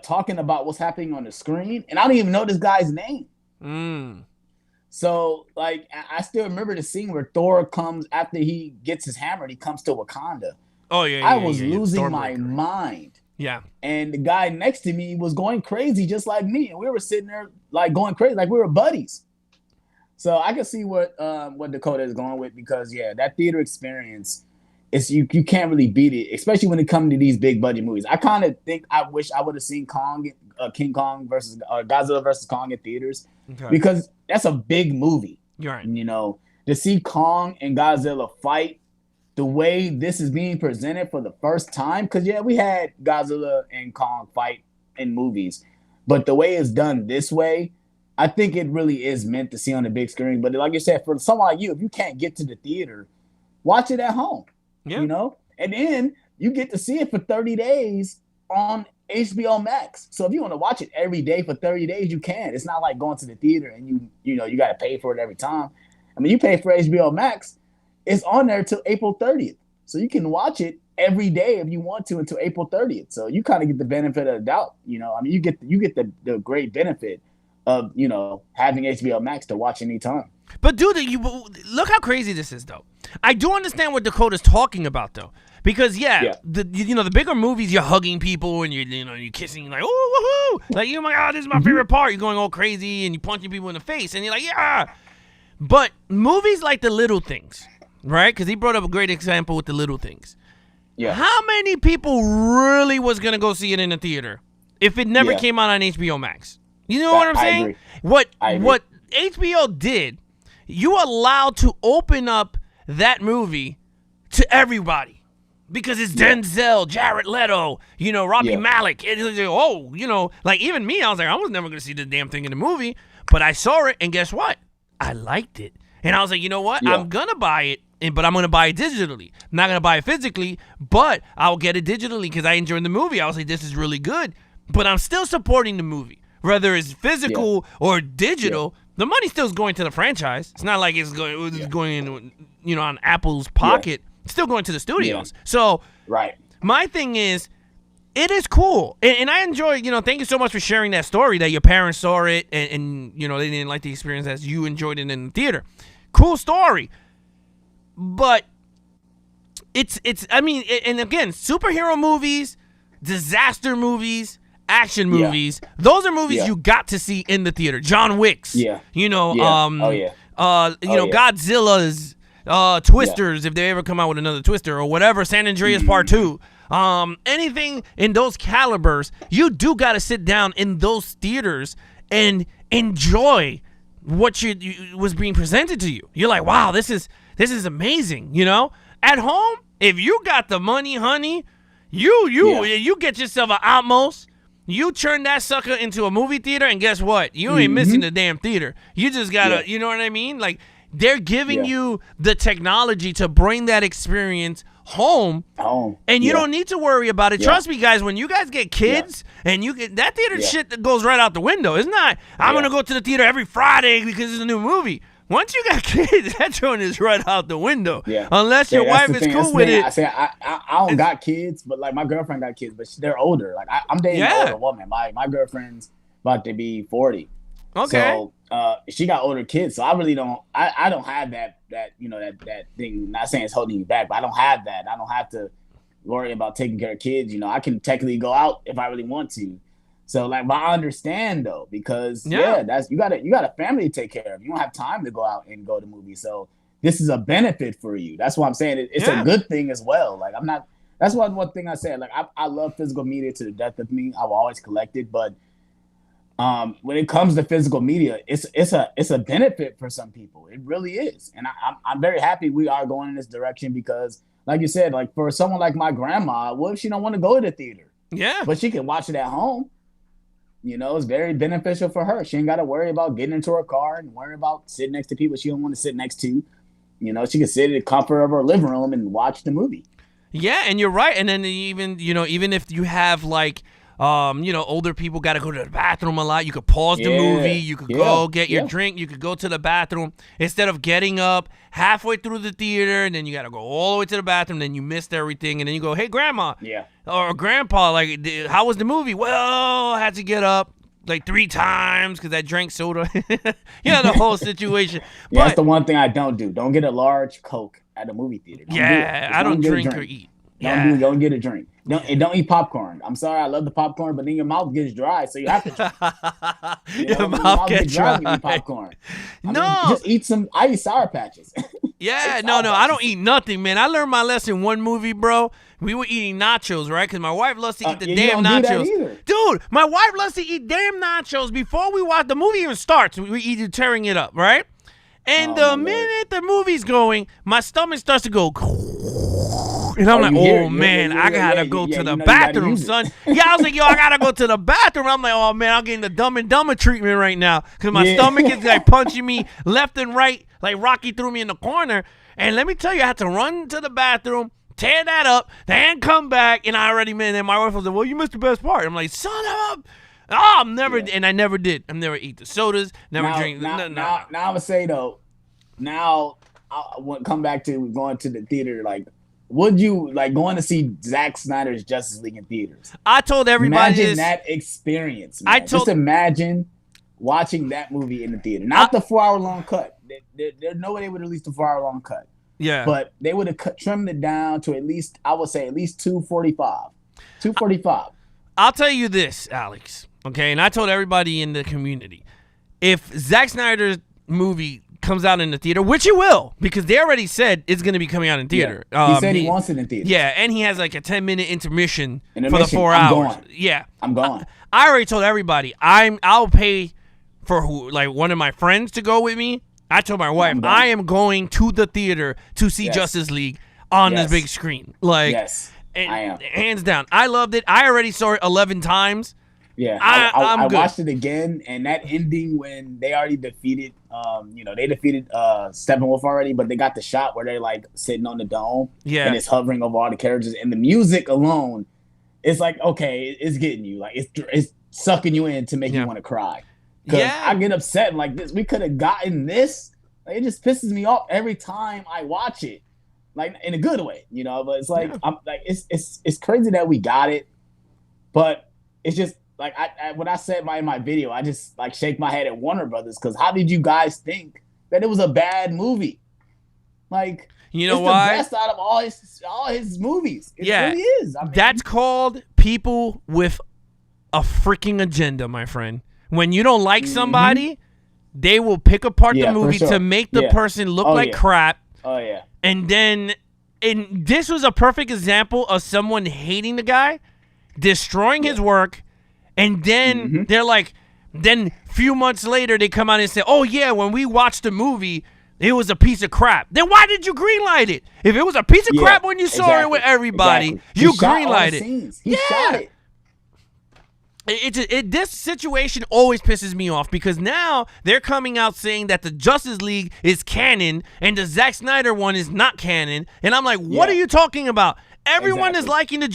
talking about what's happening on the screen, and I don't even know this guy's name. So, like, I still remember the scene where Thor comes after he gets his hammer and he comes to Wakanda. Oh, yeah. I was losing my mind. Yeah. And the guy next to me was going crazy just like me. And we were sitting there, like, going crazy, like we were buddies. So I can see what Dakota is going with, because that theater experience is you can't really beat it, especially when it comes to these big budget movies. I kind of think I wish I would have seen King Kong versus Godzilla versus Kong in theaters, because that's a big movie. You're right. To see Kong and Godzilla fight the way this is being presented for the first time, because we had Godzilla and Kong fight in movies, but the way it's done this way, I think it really is meant to see on the big screen. But like you said, for someone like you, if you can't get to the theater, watch it at home. Yeah. And then you get to see it for 30 days on HBO Max. So if you want to watch it every day for 30 days, you can. It's not like going to the theater and you got to pay for it every time. I mean, you pay for HBO Max. It's on there till April 30th. So you can watch it every day if you want to until April 30th. So you kind of get the benefit of the doubt. I mean, you get the great benefit of having HBO Max to watch anytime. But dude, look how crazy this is, though. I do understand what Dakota's talking about, though, because the bigger movies, you're hugging people and you're kissing, like, oh, woohoo, like, oh my god, this is my favorite part. You're going all crazy and you're punching people in the face, and you're like, yeah. But movies like The Little Things, right? Because he brought up a great example with The Little Things. Yeah. How many people really was going to go see it in the theater if it never came out on HBO Max? You know what I'm saying? Agree. What agree. HBO did, you allowed to open up that movie to everybody because it's Denzel, Jared Leto, Robbie Malek. Like even me, I was like, I was never going to see the damn thing in the movie, but I saw it, and guess what? I liked it. And I was like, you know what? I'm going to buy it, but I'm going to buy it digitally. I'm not going to buy it physically, but I'll get it digitally because I enjoyed the movie. I was like, this is really good, but I'm still supporting the movie. Whether it's physical or digital, the money still is going to the franchise. It's not like it's going on Apple's pocket. It's still going to the studios. So my thing is, it is cool. And I enjoy, thank you so much for sharing that story that your parents saw it and they didn't like the experience as you enjoyed it in the theater. Cool story. But it's and again, superhero movies, disaster movies, action movies, those are movies you got to see in the theater. John Wick's. Godzilla's Twisters, if they ever come out with another Twister or whatever, San Andreas Part 2. Anything in those calibers, you do got to sit down in those theaters and enjoy what was being presented to you. You're like, wow, this is amazing. At home, if you got the money, honey, you get yourself an Atmos. You turn that sucker into a movie theater, and guess what? You ain't missing the damn theater. You just gotta, you know what I mean? Like, they're giving you the technology to bring that experience home, and you don't need to worry about it. Trust me, guys, when you guys get kids and you get that theater shit that goes right out the window. It's not, I'm going to go to the theater every Friday because it's a new movie. Once you got kids, that joint is right out the window. Yeah. Unless your wife is cool with it. I don't got kids, but like my girlfriend got kids, but they're older. Like I'm dating an older woman. My girlfriend's about to be 40. Okay. So she got older kids, so I really don't. I don't have that thing. Not saying it's holding you back, but I don't have that. I don't have to worry about taking care of kids. I can technically go out if I really want to. So like, but I understand though, because that's you got a family to take care of. You don't have time to go out and go to movies. So this is a benefit for you. That's why I'm saying it's a good thing as well. Like I'm not. That's one thing I said. Like I love physical media to the death of me. I will always collect it, but when it comes to physical media, it's a benefit for some people. It really is, and I'm very happy we are going in this direction because, like you said, like for someone like my grandma, what if she don't want to go to the theater? Yeah, but she can watch it at home. It's very beneficial for her. She ain't got to worry about getting into her car and worry about sitting next to people she don't want to sit next to. She can sit in the comfort of her living room and watch the movie. Yeah, and you're right. And then even if you have like, older people got to go to the bathroom a lot. You could pause the movie. You could go get your drink. You could go to the bathroom instead of getting up halfway through the theater, and then you got to go all the way to the bathroom. Then you missed everything, and then you go, "Hey, grandma, or grandpa, like, how was the movie?" Well, I had to get up like 3 times because I drank soda. The whole situation. But that's the one thing I don't do. Don't get a large Coke at a movie theater. I don't drink or eat. Don't get a drink. Don't eat popcorn. I'm sorry, I love the popcorn, but then your mouth gets dry, so you have to drink. Your mouth gets dry when you eat popcorn. Just eat some. I eat Sour Patches. I don't eat nothing, man. I learned my lesson one movie, bro. We were eating nachos, right? Because my wife loves to eat the damn nachos. Dude, my wife loves to eat damn nachos before we watch the movie even starts. We either tearing it up, right? And the minute the movie's going, my stomach starts to go. And I'm like, man, I gotta go to the bathroom, son. I was like, I gotta go to the bathroom. I'm like, oh, man, I'm getting the Dumb and Dumber treatment right now because my stomach is like punching me left and right, like Rocky threw me in the corner. And let me tell you, I had to run to the bathroom, tear that up, then come back, and and my wife was like, well, you missed the best part. I'm like, son of a... Oh, and I never did. I never eat the sodas, never drink. Now I'm gonna say though, now I want come back to going to the theater. Like, would you like going to see Zack Snyder's Justice League in theaters? I told everybody imagine that experience. Man. Just imagine watching that movie in the theater. Not the 4-hour long cut. There's no way they would release the 4-hour long cut. Yeah, but they would have trimmed it down to at least 2:45. 2:45. I'll tell you this, Alex. Okay, and I told everybody in the community, if Zack Snyder's movie comes out in the theater, which it will, because they already said it's going to be coming out in theater. He said he wants it in theater. Yeah, and he has like a 10-minute intermission for the 4 I'm hours. going. Yeah, I'm going. I already told everybody I'll pay for one of my friends to go with me. I told my wife I am going to the theater to see Justice League on this big screen. Like, I am. Hands down. I loved it. I already saw it 11 times. Yeah, I watched it again, and that ending when they already defeated, they defeated Steppenwolf already, but they got the shot where they're like sitting on the dome, and it's hovering over all the characters, and the music alone, it's like, okay, it's getting you, like it's sucking you in to make you want to cry. Because I get upset like this. We could have gotten this. Like, it just pisses me off every time I watch it, like in a good way, But it's like I'm like it's crazy that we got it, but it's just. Like when I said in my video, I just like shake my head at Warner Brothers, because how did you guys think that it was a bad movie? Like, it's why? The best out of all his movies. It really is. I mean, that's called people with a freaking agenda, my friend. When you don't like somebody, they will pick apart the movie to make the person look like crap. Oh yeah. And this was a perfect example of someone hating the guy, destroying his work. And then they're like, then few months later, they come out and say, oh, yeah, when we watched the movie, it was a piece of crap. Then why did you greenlight it? If it was a piece of crap when you saw it with everybody, you greenlight it. He shot it. This situation always pisses me off, because now they're coming out saying that the Justice League is canon and the Zack Snyder one is not canon. And I'm like, what are you talking about? Everyone is liking the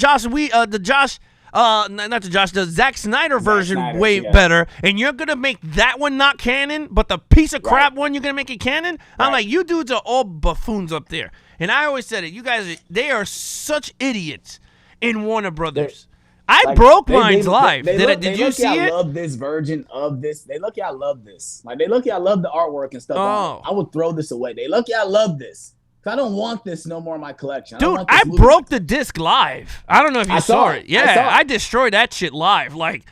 the Zack Snyder version way better, and you're gonna make that one not canon, but the piece of crap one you're gonna make it canon. I'm like, you dudes are all buffoons up there. And I always said it, you guys, they are such idiots in Warner Brothers. I broke mine's live. Did you see it? I love this version of this. They lucky I love this. Like, they lucky I love the artwork and stuff. I would throw this away. They lucky I love this. I don't want this no more in my collection. Dude, I broke the disc live. I don't know if you saw it. Yeah, I destroyed that shit live. Like,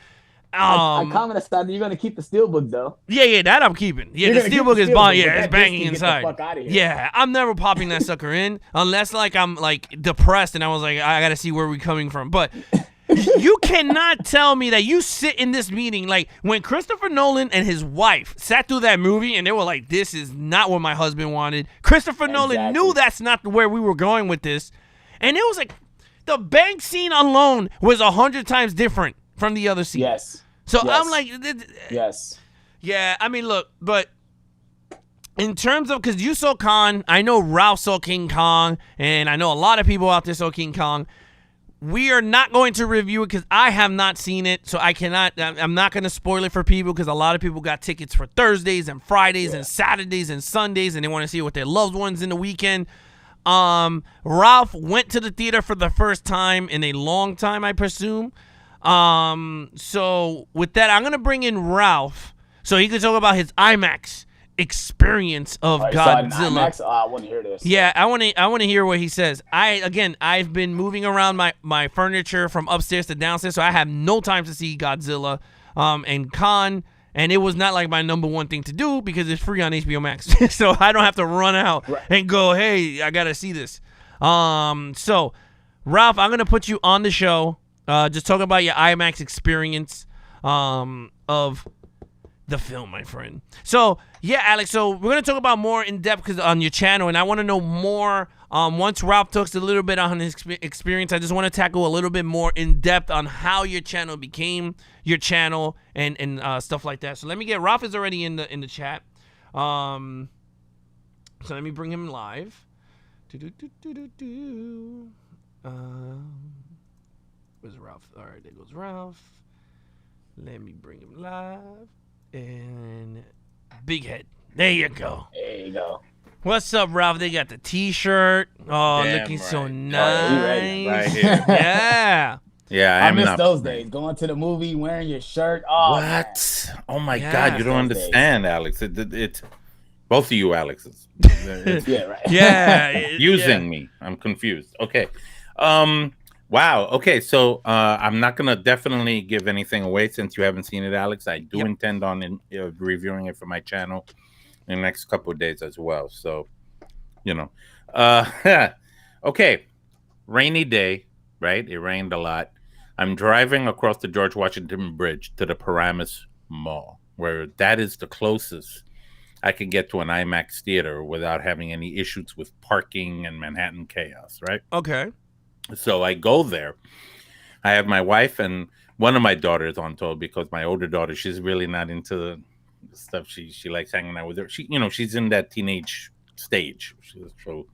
I commented that you're gonna keep the steelbook though. Yeah, that I'm keeping. Yeah, the steelbook is bond. Yeah, it's banging inside. Get the fuck out of here. Yeah, I'm never popping that sucker in unless like I'm like depressed and I was like, I gotta see where we're coming from. But you cannot tell me that you sit in this meeting like when Christopher Nolan and his wife sat through that movie and they were like, this is not what my husband wanted. Christopher Nolan knew that's not where we were going with this. And it was like the bank scene alone was 100 times different from the other scene. Yes. So I'm like, yes. Yeah, I mean, look, but in terms of, because you saw Khan, I know Ralph saw King Kong, and I know a lot of people out there saw King Kong. We are not going to review it because I have not seen it, so I'm not going to spoil it for people because a lot of people got tickets for Thursdays and Fridays and Saturdays and Sundays, and they want to see it with their loved ones in the weekend. Ralph went to the theater for the first time in a long time, I presume. So with that, I'm going to bring in Ralph so he can talk about his IMAX experience of Godzilla. IMAX? I want to hear this. Yeah, I want to hear what he says. I've been moving around my furniture from upstairs to downstairs, so I have no time to see Godzilla and Khan, and it was not like my number one thing to do because it's free on HBO Max. So I don't have to run out and go, hey, I got to see this. So Ralph, I'm going to put you on the show. Just talk about your IMAX experience of the film, my friend. So, yeah, Alex, so we're going to talk about more in depth on your channel, and I want to know more. Once Ralph talks a little bit on his experience, I just want to tackle a little bit more in depth on how your channel became your channel and stuff like that. So let me get, Ralph is already in the chat. So let me bring him live. Where's Ralph? All right, there goes Ralph. Let me bring him live. And big head. There you go. There you go. What's up, Ralph? They got the T-shirt. Oh, damn looking right. so nice. Right here. Yeah. Yeah, I miss those days. Going to the movie, wearing your shirt. Oh, what? Man. Oh my Yeah. God, you don't understand, Alex. It both of you, Alexes. Yeah, right. Yeah. Using me. I'm confused. Okay. Wow. Okay. So I'm not gonna definitely give anything away since you haven't seen it, Alex. I do intend on reviewing it for my channel. in the next couple of days as well. So, you know, uh, okay, rainy day, right? It rained a lot. I'm driving across the George Washington Bridge to the Paramus Mall, where that is the closest I can get to an IMAX theater without having any issues with parking and Manhattan chaos, right? Okay. So I go there. I have my wife and one of my daughters on tour because my older daughter, she's really not into the stuff. She likes hanging out with her. She's in that teenage stage. So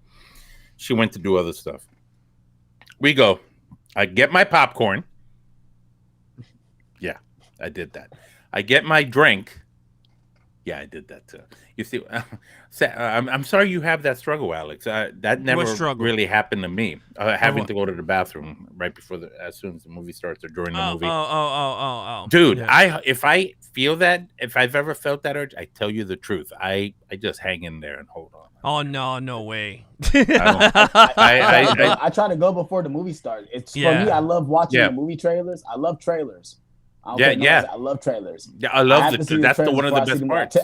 she went to do other stuff. We go. I get my popcorn. Yeah, I did that. I get my drink. Yeah, I did that too. You see, I'm sorry you have that struggle, Alex. That never really happened to me. Having to go to the bathroom right before as soon as the movie starts or during the movie. Dude, yeah. If I feel that, if I've ever felt that urge, I tell you the truth. I just hang in there and hold on. Oh no way! I try to go before the movie starts. It's for me. I love watching the movie trailers. I love trailers. I love trailers. Yeah, I love it. That's one of the best parts.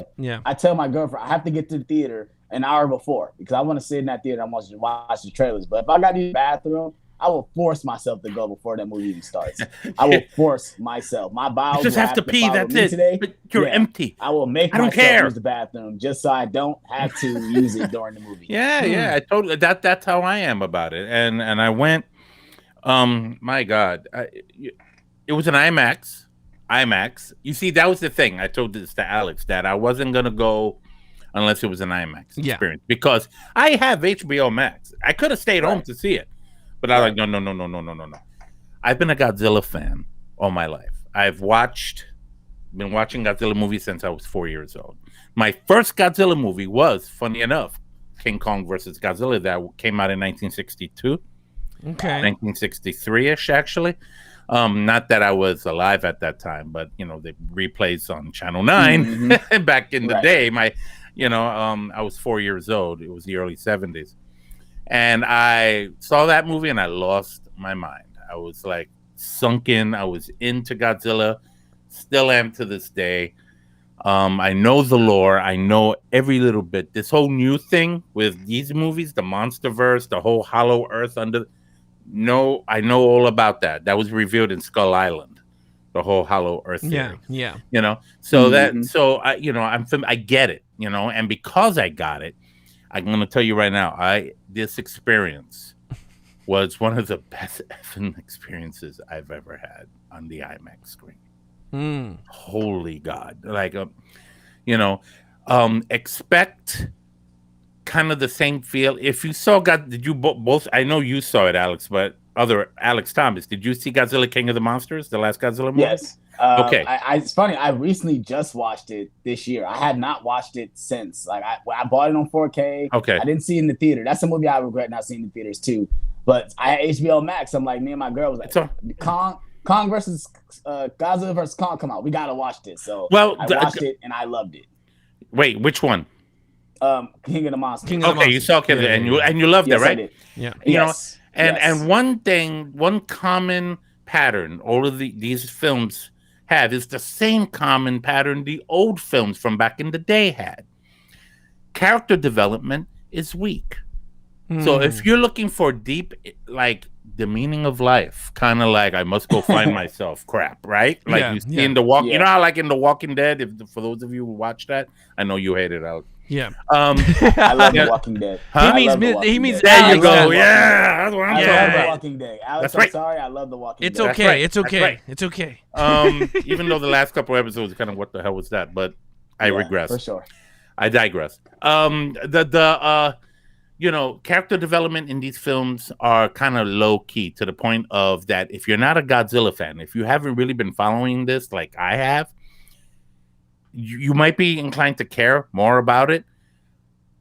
I tell my girlfriend I have to get to the theater an hour before because I want to sit in that theater and watch the trailers. But if I got to use the bathroom, I will force myself to go before that movie even starts. I will force myself. My bowels. You just have to pee. That's it. Today. But you're empty. I will make myself use the bathroom just so I don't have to use it during the movie. Yeah. I totally. That's how I am about it. And I went. My God, it was an IMAX. You see, that was the thing. I told this to Alex that I wasn't gonna go unless it was an IMAX experience because I have HBO Max. I could have stayed home to see it, but I was like, no. I've been a Godzilla fan all my life. I've been watching Godzilla movies since I was 4 years old. My first Godzilla movie was, funny enough, King Kong versus Godzilla that came out in 1962. Okay, 1963ish actually. Not that I was alive at that time, but the replays on Channel 9 back in the day. I was 4 years old. It was the early 70s. And I saw that movie and I lost my mind. I was like sunk in. I was into Godzilla, still am to this day. I know the lore. I know every little bit. This whole new thing with these movies, the Monsterverse, the whole Hollow Earth under. No, I know all about that. That was revealed in Skull Island, the whole Hollow Earth theory. Yeah. So I get it. And because I got it, I'm going to tell you right now, this experience was one of the best effing experiences I've ever had on the IMAX screen. Holy God! Expect kind of the same feel. If you saw did you both? I know you saw it, Alex, but other Alex Thomas, did you see Godzilla King of the Monsters, the last Godzilla movie? Yes. Okay. It's funny. I recently just watched it this year. I had not watched it since. I bought it on 4K. Okay. I didn't see it in the theater. That's a movie I regret not seeing in the theaters too. But I had HBO Max. I'm like, me and my girl was like, Kong versus Godzilla versus Kong come out. We gotta watch this. So I watched it and I loved it. Wait, which one? King of the Monsters. You saw King and you loved it, right? I did. Yeah. And one common pattern all of these films have is the same common pattern the old films from back in the day had. Character development is weak. So if you're looking for deep, like the meaning of life, kind of like I must go find myself crap, right? Like you see in The Walking, you know how like in The Walking Dead, for those of you who watch that, I know you hate it out. Yeah. I love The Walking Dead. Huh? He means there you go. Yeah. That's what I'm talking about. The Walking Dead. Alex, I'm sorry. I love The Walking Dead. It's okay. It's okay. Even though the last couple episodes kind of what the hell was that, but I regress. For sure. I digress. Character development in these films are kind of low key to the point of that if you're not a Godzilla fan, if you haven't really been following this like I have, you might be inclined to care more about it.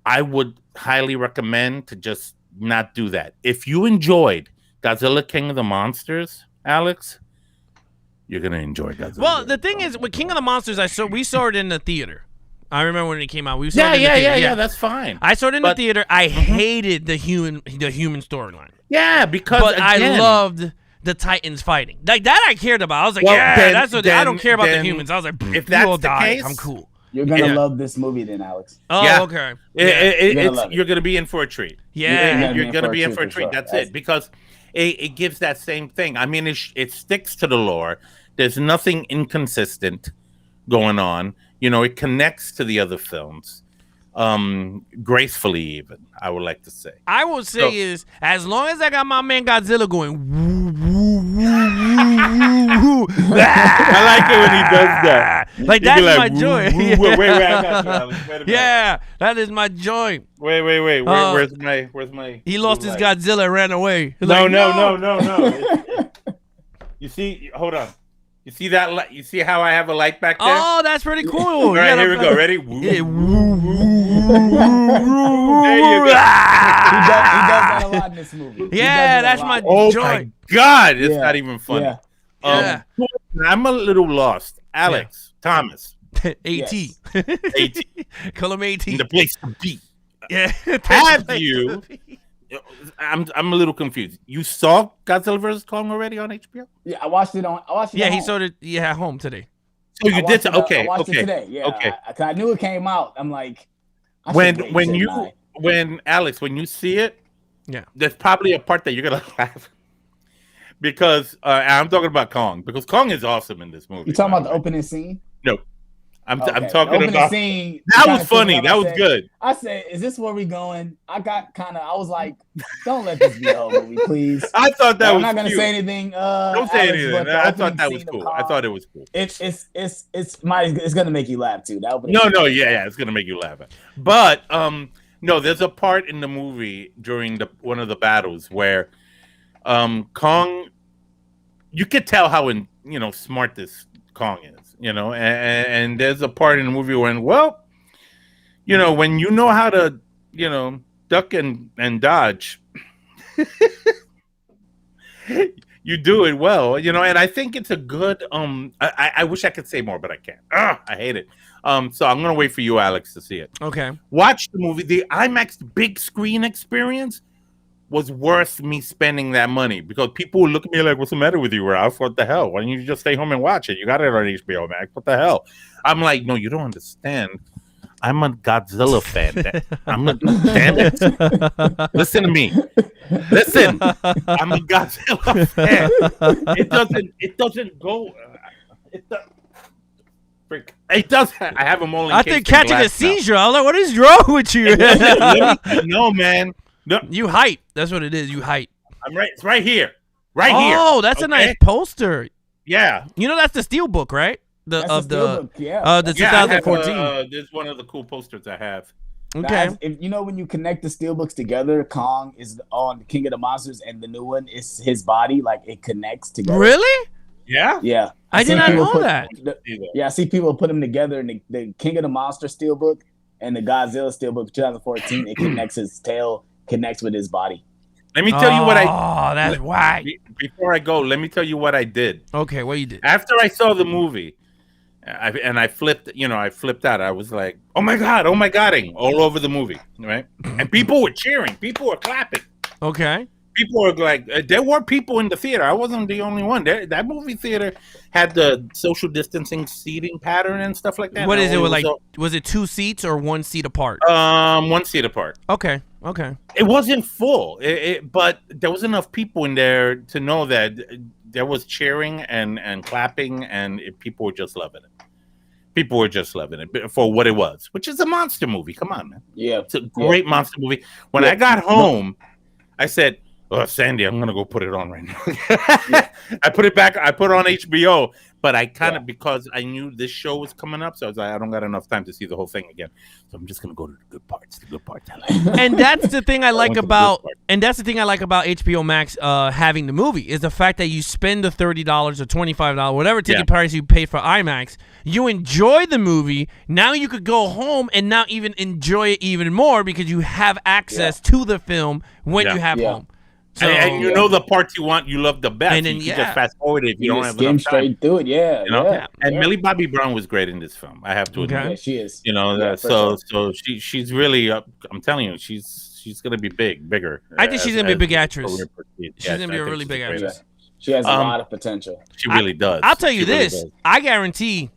I would highly recommend to just not do that. If you enjoyed Godzilla King of the Monsters, Alex, you're going to enjoy Godzilla. Well, the thing is, with King of the Monsters, we saw it in the theater. I remember when it came out. We saw it in the theater. Yeah, that's fine. I saw it in the theater. I hated the human storyline. Yeah, because I loved the Titans fighting. Like that I cared about. I was like, I don't care about the humans. I was like, if that's the case, I'm cool. You're gonna Yeah. love this movie, then, Alex. Oh, Yeah. okay. You're You're gonna be in for a treat. Yeah. You're gonna be in for a for treat. sure. That's it, because it gives that same thing. I mean, it sticks to the lore. There's nothing inconsistent going on. You know, it connects to the other films, gracefully. Even I would like to say. I would say So- is as long as I got my man Godzilla going. Woo, woo, woo, woo, woo, I like it when he does that. Like He'd be that's my "Woo, joy. woo, woo." Wait, I got you, Alex. Wait a minute. Yeah, that is my joy. Wait. Where's my? He lost blue his light? Godzilla and ran away. He's No. like, You see, hold on. You see that light? You see how I have a light back there? Oh, that's pretty cool. All right, here we go. Ready? Yeah. There you go. He does that a lot in this movie. He does Yeah, it a that's lot. my Oh joy. my God, it's Yeah, not even funny. yeah. Yeah. I'm a little lost. Alex, Thomas, AT. Yes. AT, Call him AT. in the place to be. Yeah. Have you? I'm a little confused. You saw Godzilla vs Kong already on HBO? Yeah, I watched it at Yeah, he home. saw it. Yeah, at home today. So you I did. watched it, Okay. I watched it Okay. today. Yeah. Okay. Cause I knew it came out. I'm like, I should wait, When shouldn't I? when Alex, when you see it, Yeah. there's probably a part that you're gonna laugh, because I'm talking about Kong, because Kong is awesome in this movie. You talking by about the way. opening scene? No, I'm Okay, talking the opening about scene. that kinda was funny. similar. That was good. I said, "Is this where we going?" I was like, "Don't let this be a whole movie, please." I thought that I'm was not gonna cute. say anything. Don't say Alex, anything. but the I opening thought that was scene of cool. I Kong, thought it was cool. It's gonna make you laugh too. That opening No, scene. yeah, it's gonna make you laugh. But no, there's a part in the movie during one of the battles where Kong, you could tell how smart this Kong is, and there's a part in the movie when, when you know how to, duck and dodge, you do it well, and I think it's a good, I wish I could say more, but I can't. I hate it. So I'm gonna wait for you, Alex, to see it. Okay. Watch the movie. The IMAX big screen experience was worth me spending that money, because people would look at me like, "What's the matter with you, Ralph? What the hell? Why don't you just stay home and watch it? You got it on HBO Max. What the hell?" I'm like, "No, you don't understand. I'm a Godzilla fan. Damn it. Listen to me. Listen. I'm a Godzilla fan. It doesn't go. It does. I have them all. I think catching a seizure. I'm like, what is wrong with you? No, man. No, You hype. That's what it is. You hype. I'm right. It's right here. Right here. Oh, that's a nice poster. Yeah. You know, that's the Steelbook, right? That's Of the the Steelbook, yeah. the Yeah, I have, 2014. this is one of the cool posters I have. Okay. If you know, when you connect the steelbooks together, Kong is on King of the Monsters, and the new one is his body. Like, it connects together. Really? Yeah. Yeah. I did see not people know that. Yeah, I see people put them together in the King of the Monster steelbook and the Godzilla steelbook 2014. It connects, his tail connects with his body. Let me tell you what I. Oh, that's why. Before I go, let me tell you what I did. Okay, what you did? After I saw the movie, I flipped. I flipped out. I was like, "Oh my god! Oh my godding!" all over the movie, right? And people were cheering. People were clapping. Okay. People were like, there were people in the theater. I wasn't the only one. That movie theater had the social distancing seating pattern and stuff like that. What is it? was Like, was it 2 seats or 1 seat apart? 1 seat apart. Okay. Okay. It wasn't full, but there was enough people in there to know that there was cheering and clapping, and people were just loving it. People were just loving it for what it was, which is a monster movie. Come on, man. Yeah. It's a great monster movie. When I got home, I said, "Oh, Sandy, I'm gonna go put it on right now." I put it back. I put it on HBO, but I kind of, because I knew this show was coming up, so I was like, I don't got enough time to see the whole thing again, so I'm just gonna go to the good parts. The good parts. And that's the thing I like went to the about, good part. and that's the thing I like about HBO Max having the movie, is the fact that you spend the $30 or $25, whatever ticket price you pay for IMAX, you enjoy the movie. Now you could go home and now even enjoy it even more, because you have access to the film when you have home. So, And you know the parts you love the best. And then, you can just fast forward it if you don't have skim enough time. straight through it. Yeah. You know? Yeah. And yeah. Millie Bobby Brown was great in this film. I have to admit. Yeah, she is. So for she's really I'm telling you, she's gonna be bigger. I think she's gonna be a big actress. She's gonna be a really big actress. She has a lot of potential. She really does. I'll tell you She really this. does.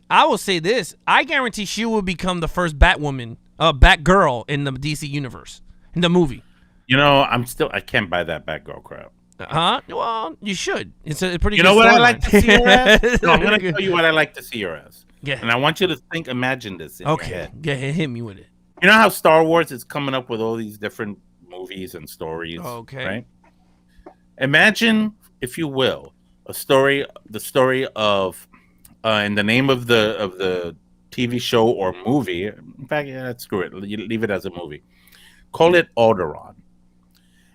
I will say this. I guarantee she will become the first Batwoman, Batgirl in the DC universe, in the movie. You know, I can't buy that Batgirl crap. Huh? Well, you should. It's a pretty You good know what I storyline. like to see her as? No, I'm going to tell you what I like to see her as. Yeah. And I want you to imagine this in your head. Yeah, hit me with it. You know how Star Wars is coming up with all these different movies and stories? Okay. Right? Imagine, if you will, the story of, and the name of the TV show or movie. In fact, screw it. You leave it as a movie. Call it Alderaan.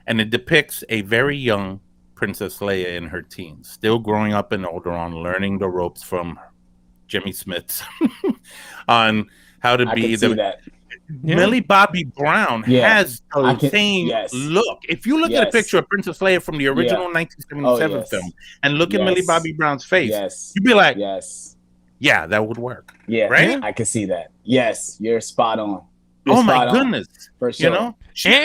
And it depicts a very young Princess Leia in her teens, still growing up in Alderaan, learning the ropes from Jimmy Smits on how to be the. Yeah. Millie Bobby Brown has the same look. If you look at a picture of Princess Leia from the original 1977 film and look at Millie Bobby Brown's face, you'd be like, yeah, that would work. Yeah, right? I can see that. Yes, you're spot on. Oh my goodness. For sure. You know?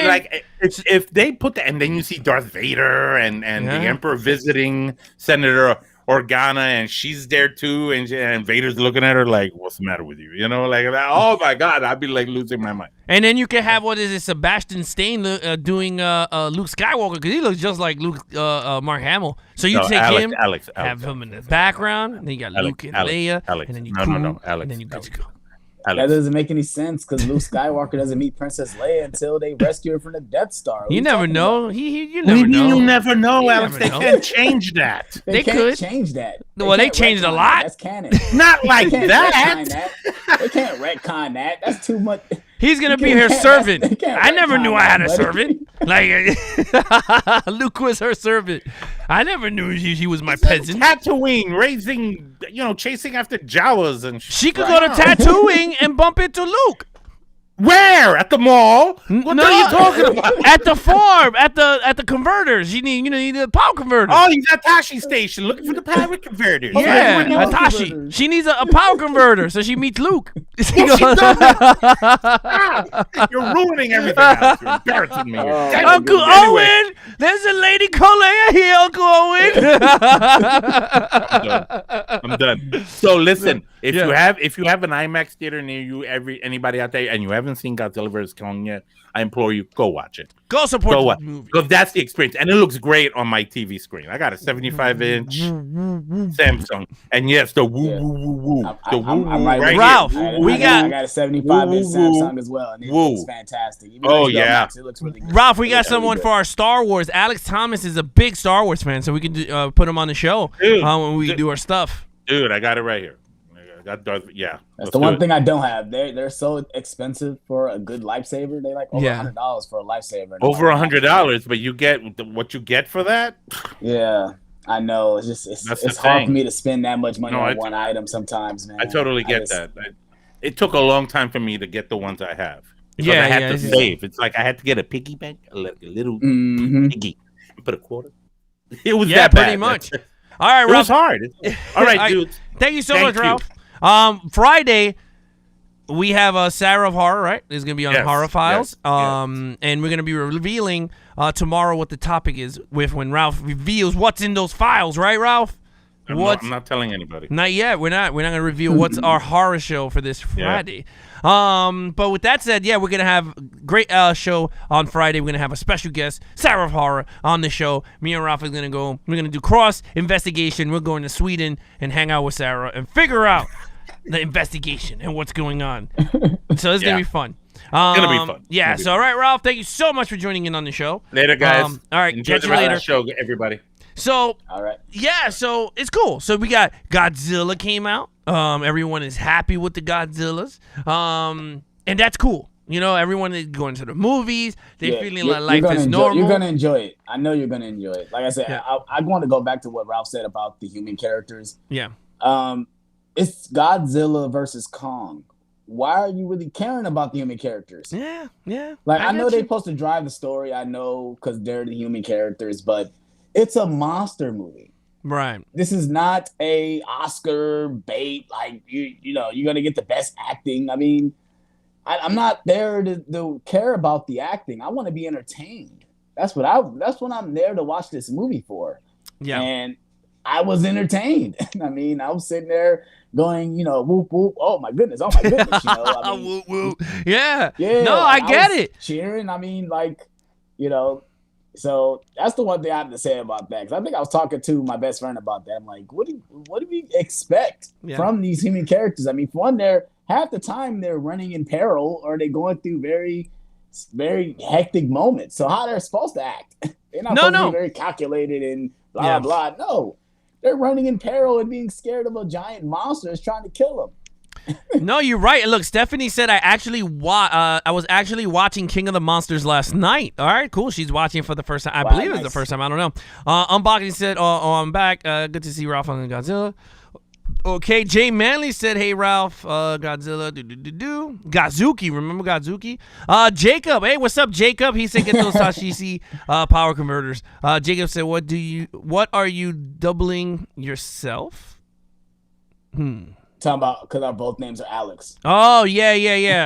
Like if they put that, and then you see Darth Vader and the Emperor visiting Senator Organa, and she's there too, and Vader's looking at her like, "What's the matter with you?" You know, like, oh my God, I'd be like losing my mind. And then you can have Sebastian Stan doing Luke Skywalker, because he looks just like Luke Mark Hamill. So you take him, have him in the background, and then you got Luke and Leia, and then you Alex, and then you good to go. That doesn't make any sense because Luke Skywalker doesn't meet Princess Leia until they rescue her from the Death Star. You never know. You never know. You never know, Alex. They can't change that. They can't change that. Well, they changed a lot. That's canon. Not like that. They can't retcon that. That's too much. He's gonna be her servant. I never knew I had a servant. Like Luke was her servant. I never knew she was my peasant. Tatooine, chasing after Jawas and. She could go to Tatooine and bump into Luke. Where? At the mall? What are you talking about? At the farm, at the converters. You need a power converter. Oh, he's at Tashi station looking for the power converters. Yeah, Atashi. She needs a power converter, so she meets Luke. You're ruining everything. Alex. You're embarrassing me. Uncle Owen, there's a lady called Leia here, Uncle Owen. I'm done. So listen, if you have an IMAX theater near you, anybody out there, and you haven't seen Godzilla vs. Kong yet, I implore you, go watch it. Go support the movie. Because that's the experience. And it looks great on my TV screen. I got a 75-inch Samsung. And yes, the woo. The woo right Ralph, I got a 75-inch Samsung as well. And it looks fantastic. Even Max, it looks really good. Ralph, we got someone for our Star Wars. Alex Thomas is a big Star Wars fan, so we can put him on the show when we do our stuff. Dude, I got it right here. That's the one thing I don't have. They're so expensive for a good lightsaber. They like over $100 for a lightsaber. Over $100, but you get what you get for that. Yeah, I know. It's hard for me to spend that much money on one item sometimes, man. I totally get that. It took a long time for me to get the ones I have. Because I had to save. It's like I had to get a piggy bank, a little piggy, and put a quarter. It was that bad. Pretty much. All right, Ralph. It was hard. All right, dude. Thank you so much, Ralph. Friday, we have Sarah of Horror, right? It's going to be on Horror Files. And we're going to be revealing tomorrow what the topic is when Ralph reveals what's in those files, right, Ralph? I'm not telling anybody. Not yet. We're not going to reveal what's our horror show for this Friday. But with that said, we're going to have a great show on Friday. We're going to have a special guest, Sarah of Horror, on the show. Me and Ralph are going to go. We're going to do cross investigation. We're going to Sweden and hang out with Sarah and figure out the investigation and what's going on. So it's going to be fun. It's going to be fun. Yeah. So, all right, Ralph, thank you so much for joining in on the show. Later, guys. All right. Enjoy catch you later. Show, everybody. So, all right. Yeah, so it's cool. So we got Godzilla came out. Everyone is happy with the Godzillas. And that's cool. Everyone is going to the movies. They're feeling like life is normal. You're going to enjoy it. I know you're going to enjoy it. Like I said, I want to go back to what Ralph said about the human characters. Yeah. It's Godzilla versus Kong. Why are you really caring about the human characters? Yeah. Like, I know they're supposed to drive the story. I know because they're the human characters, but it's a monster movie. Right. This is not a Oscar bait. Like, you're going to get the best acting. I mean, I'm not there to care about the acting. I want to be entertained. That's what I'm there to watch this movie for. Yeah. And I was entertained. I mean, I was sitting there going, whoop whoop. Oh my goodness. I mean, whoop whoop. Yeah. yeah. No, like, I get was it. cheering. I mean, so that's the one thing I have to say about that. Because I think I was talking to my best friend about that. I'm like, what do we expect from these human characters? I mean, for one, they're half the time they're running in peril or they're going through very, very hectic moments. So how they're supposed to act? They're not supposed to be very calculated and blah, blah. No, they're running in peril and being scared of a giant monster that's trying to kill them. No, you're right. Look, Stephanie said I was actually watching King of the Monsters last night. All right, cool. She's watching for the first time. I believe it's the first time. I don't know. Unboxing said, I'm back. Good to see Ralph on Godzilla. Okay, Jay Manley said, hey, Ralph, Godzilla, Gazuki, remember Gazuki? Jacob, hey, what's up, Jacob? He said, get those Tashishi power converters. Jacob said, what are you doubling yourself? Talking about, because our both names are Alex. Oh, yeah.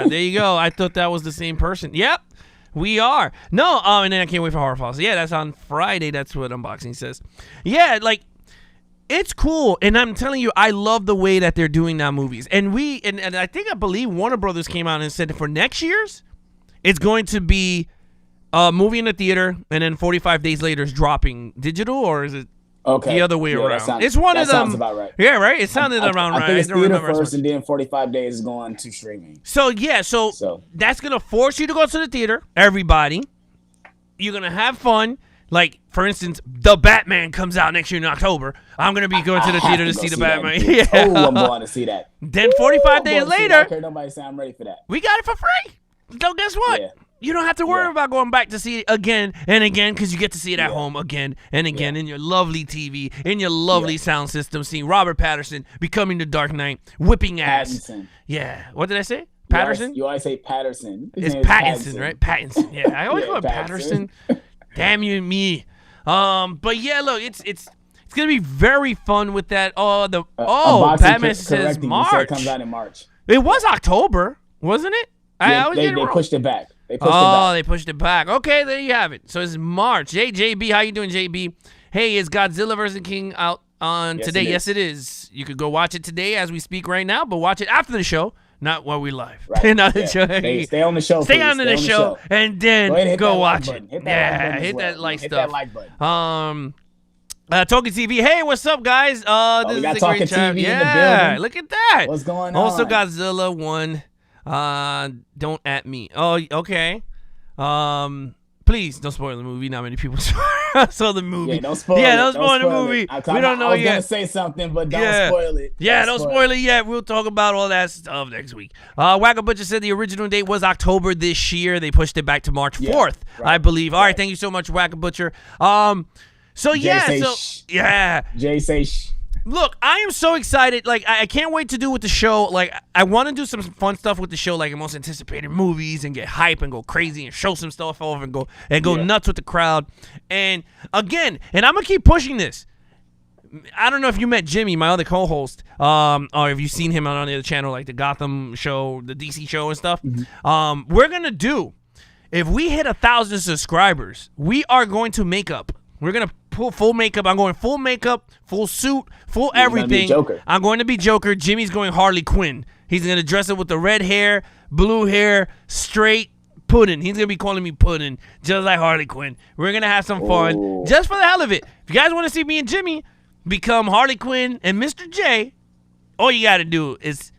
There you go. I thought that was the same person. Yep, we are. No, and then I can't wait for Horror Falls. Yeah, that's on Friday. That's what Unboxing says. Yeah, like, it's cool, and I'm telling you, I love the way that they're doing now movies. And I believe Warner Brothers came out and said for next year's, it's going to be a movie in the theater, and then 45 days later is dropping digital, or is it the other way around? It's one of them. Sounds about right. Yeah, right? It sounded around right. I think it's theater first, and then 45 days is going to streaming. So, yeah, so that's going to force you to go to the theater, everybody. You're going to have fun. Like, for instance, The Batman comes out next year in October. I'm going to be going to the theater to see The Batman. Yeah. Oh, I'm going to see that. Then 45 days later. Okay, nobody say I'm ready for that. We got it for free. So guess what? Yeah. You don't have to worry about going back to see it again and again because you get to see it at home again and again in your lovely TV, in your lovely sound system, seeing Robert Pattinson becoming the Dark Knight, whipping ass. Pattinson. Yeah. What did I say? Patterson? You always say Patterson. It's Pattinson, right? Pattinson. Yeah. I always call it Patterson. Damn you and me. But yeah, look, it's gonna be very fun with that. Batman says March. It comes out in March. It was October, wasn't it? They pushed it back. They pushed it back. Okay, there you have it. So it's March. Hey, JB, how you doing, JB? Hey, is Godzilla vs. King out on today? Yes, it is. You could go watch it today as we speak right now, but watch it after the show. Not while we live. Right. Stay on the show. Stay on the show and then go watch it. Hit that like stuff. Hit that like button. Talking TV. Hey, what's up, guys? This is a great chat. Yeah, look at that. What's going on? Also, Godzilla 1. Don't at me. Oh, okay. Please don't spoil the movie. Not many people saw the movie. Yeah, don't spoil it. Don't spoil the movie. We don't know yet. I was going to say something, but don't spoil it. Yeah, don't spoil it yet. We'll talk about all that stuff next week. Wacko Butcher said the original date was October this year. They pushed it back to March 4th, I believe. All right, thank you so much, Wacko Butcher. Jay say shh. Look, I am so excited. Like, I can't wait to do with the show. Like, I want to do some fun stuff with the show, like most anticipated movies, and get hype and go crazy and show some stuff off and go nuts with the crowd. And again, and I'm gonna keep pushing this. I don't know if you met Jimmy, my other co-host, or if you've seen him on the other channel, like the Gotham show, the DC show, and stuff. Mm-hmm. We're gonna do. If we hit 1,000 subscribers, we are going to make up. We're going to pull full makeup. I'm going full makeup, full suit, full everything. I'm going to be Joker. Jimmy's going Harley Quinn. He's going to dress up with the red hair, blue hair, straight Puddin'. He's going to be calling me Puddin', just like Harley Quinn. We're going to have some fun, just for the hell of it. If you guys want to see me and Jimmy become Harley Quinn and Mr. J, all you got to do is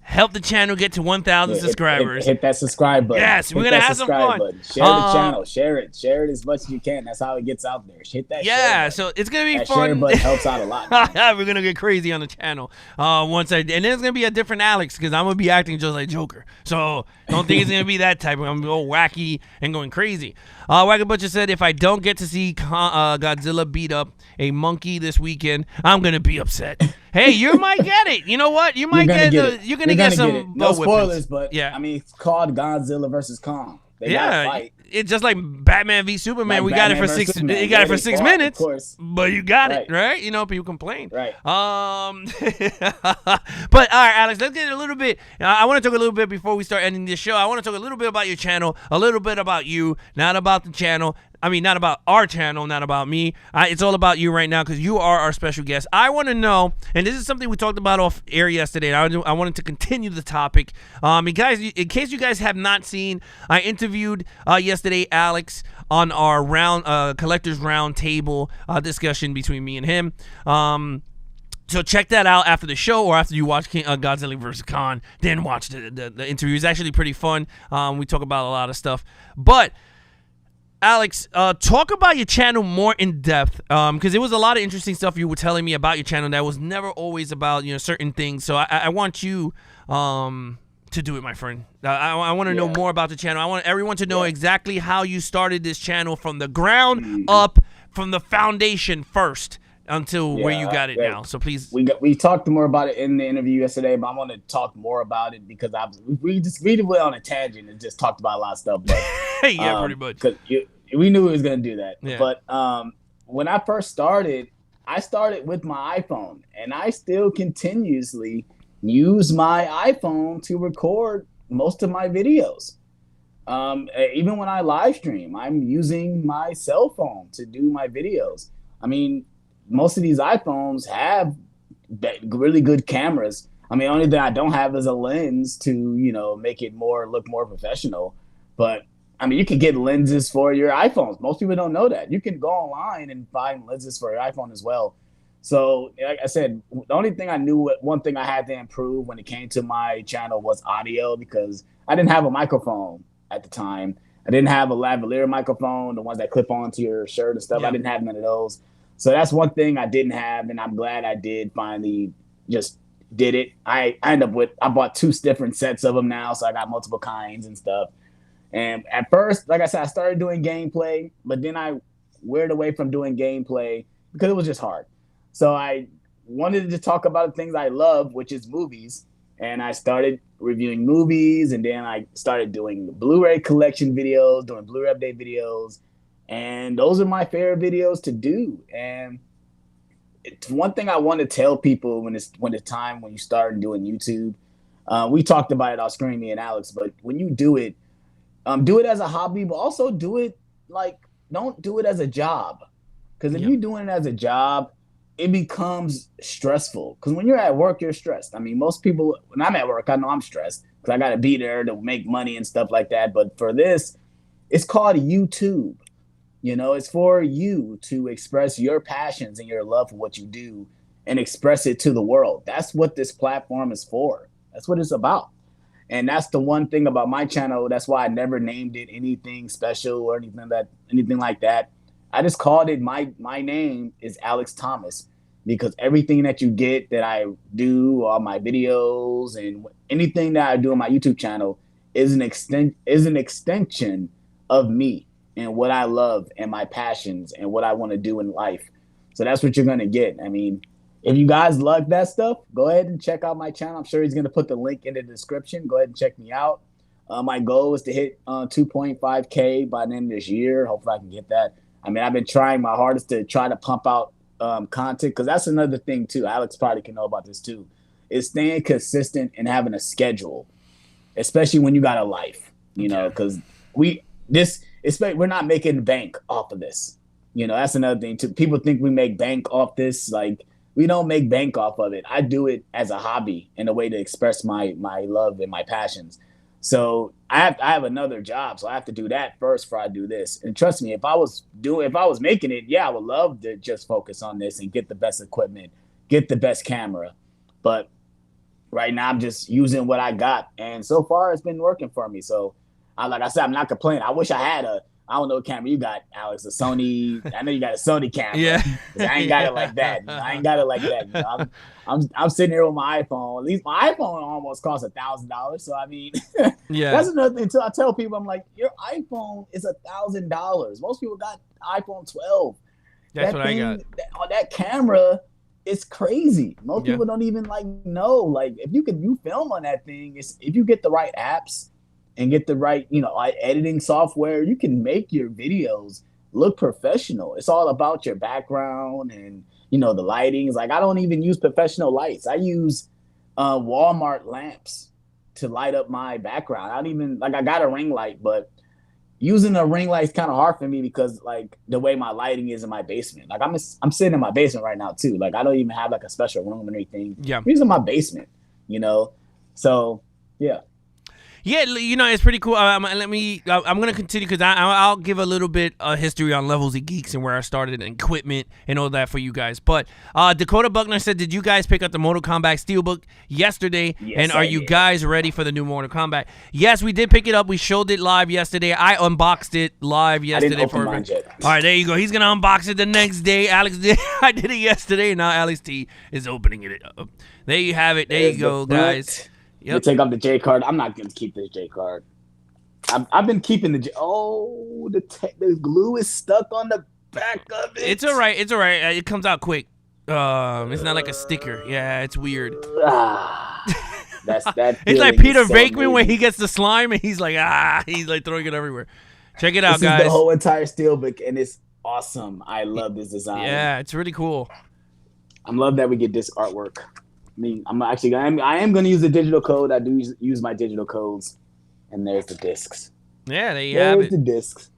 help the channel get to 1,000 subscribers. Hit that subscribe button. Yes, we're going to have some fun. Share the channel. Share it as much as you can. That's how it gets out there. Hit that share button. So it's going to be that fun. Share button helps out a lot. We're going to get crazy on the channel. And then it's going to be a different Alex because I'm going to be acting just like Joker. So don't think it's going to be that type. I'm going to go wacky and going crazy. Wagga Butcher said, if I don't get to see Godzilla beat up a monkey this weekend, I'm going to be upset. Hey, you might get it. You know what? You might you're going to get some. No spoilers, but I mean, it's called Godzilla versus Kong. They gotta fight. It's just like Batman v Superman. Like we got it for 6. You got it for 6 minutes, of course. But you got it, right? You know, people complain, right? But all right, Alex, let's get a little bit. I want to talk a little bit before we start ending this show. I want to talk a little bit about your channel, a little bit about you, not about the channel. I mean, not about our channel, not about me. It's all about you right now because you are our special guest. I want to know, and this is something we talked about off air yesterday. And I wanted to continue the topic. Guys, in case you guys have not seen, I interviewed yesterday Alex on our collectors round table discussion between me and him. So check that out after the show or after you watch Godzilla vs. Kong. Then watch the interview. It's actually pretty fun. We talk about a lot of stuff. But Alex, talk about your channel more in depth, because there was a lot of interesting stuff you were telling me about your channel that was never always about certain things. So I want you to do it, my friend. I want to know more about the channel. I want everyone to know exactly how you started this channel from the ground up, from the foundation first until where you got it now. So please. We talked more about it in the interview yesterday, but I want to talk more about it because we went on a tangent and just talked about a lot of stuff. But, yeah, pretty much. Because we knew we was gonna do that. Yeah. But when I first started, I started with my iPhone, and I still continuously use my iPhone to record most of my videos. Even when I live stream, I'm using my cell phone to do my videos. I mean, most of these iPhones have really good cameras. I mean, the only thing I don't have is a lens to, make it look more professional. But I mean, you can get lenses for your iPhones. Most people don't know that. You can go online and find lenses for your iPhone as well. So, like I said, the only thing I knew, one thing I had to improve when it came to my channel was audio, because I didn't have a microphone at the time. I didn't have a lavalier microphone, the ones that clip onto your shirt and stuff. Yeah. I didn't have none of those. So that's one thing I didn't have, and I'm glad I did finally just did it. I bought 2 different sets of them now, so I got multiple kinds and stuff. And at first, like I said, I started doing gameplay, but then I veered away from doing gameplay because it was just hard. So I wanted to talk about the things I love, which is movies. And I started reviewing movies, and then I started doing Blu-ray collection videos, doing Blu-ray update videos. And those are my favorite videos to do. And it's one thing I want to tell people when the time when you start doing YouTube. We talked about it off screen, me and Alex, but when you do it as a hobby, but also do it don't do it as a job. Because if you're doing it as a job, it becomes stressful. Because when you're at work, you're stressed. I mean, most people, when I'm at work, I know I'm stressed because I got to be there to make money and stuff like that. But for this, it's called YouTube. It's for you to express your passions and your love for what you do and express it to the world. That's what this platform is for. That's what it's about. And that's the one thing about my channel. That's why I never named it anything special or anything like that. I just called it, my name is Alex Thomas, because everything that you get that I do, all my videos and anything that I do on my YouTube channel is an extension of me and what I love and my passions and what I want to do in life. So that's what you're going to get. I mean, if you guys love that stuff, go ahead and check out my channel. I'm sure he's going to put the link in the description. Go ahead and check me out. My goal is to hit 2.5K by the end of this year. Hopefully I can get that. I mean, I've been trying my hardest to try to pump out content, because that's another thing too. Alex probably can know about this too, is staying consistent and having a schedule, especially when you got a life, because we're not making bank off of this. That's another thing too. People think we make bank off this. Like, we don't make bank off of it. I do it as a hobby and a way to express my love and my passions. So I have another job, so I have to do that first before I do this. And trust me, if I was making it, I would love to just focus on this and get the best equipment, get the best camera. But right now I'm just using what I got, and so far it's been working for me. So like I said, I'm not complaining. I wish I had I don't know what camera you got, Alex, a Sony. I know you got a Sony camera. Yeah. I ain't got it like that. I ain't got it like that. I'm sitting here with my iPhone. At least my iPhone almost costs $1,000. So I mean, that's another thing too. I tell people, I'm like, your iPhone is $1,000. Most people got iPhone 12. That's what I got. That camera is crazy. Most people don't even know. Like, if you film on that thing, if you get the right apps and get the right, editing software, you can make your videos look professional. It's all about your background and, the lightings. Like, I don't even use professional lights. I use Walmart lamps to light up my background. I don't even, I got a ring light, but, using a ring light is kind of hard for me because like the way my lighting is in my basement. Like I'm sitting in my basement right now too. Like I don't even have like a special room or anything. Yeah. I'm using my basement, you know? So yeah. Yeah, you know, it's pretty cool. I'm gonna continue because I'll give a little bit of history on Levels of Geeks and where I started and equipment and all that for you guys. But Dakota Buckner said, did you guys pick up the Mortal Kombat Steelbook yesterday? Yes, and are you guys ready for the new Mortal Kombat? Yes, we did pick it up. We showed it live yesterday. I unboxed it live yesterday. I didn't open mine yet. All right, there you go. He's gonna unbox it the next day. Alex did. I did it yesterday, and now Alex T is opening it up. There you have it. There you go, guys. Yep. You take off the J card. I'm not going to keep this J card. I've been keeping the J. Oh, the glue is stuck on the back of it. It's all right. It's all right. It comes out quick. It's not like a sticker. Yeah, it's weird. That it's like Peter Venkman when he gets the slime and he's like throwing it everywhere. Check it out, this guys. Is the whole entire steelbook, and it's awesome. I love this design. Yeah, it's really cool. I love that we get disc artwork. I mean, I am going to use the digital code. I do use my digital codes, and there's the discs. Yeah, there you have it. There's the discs.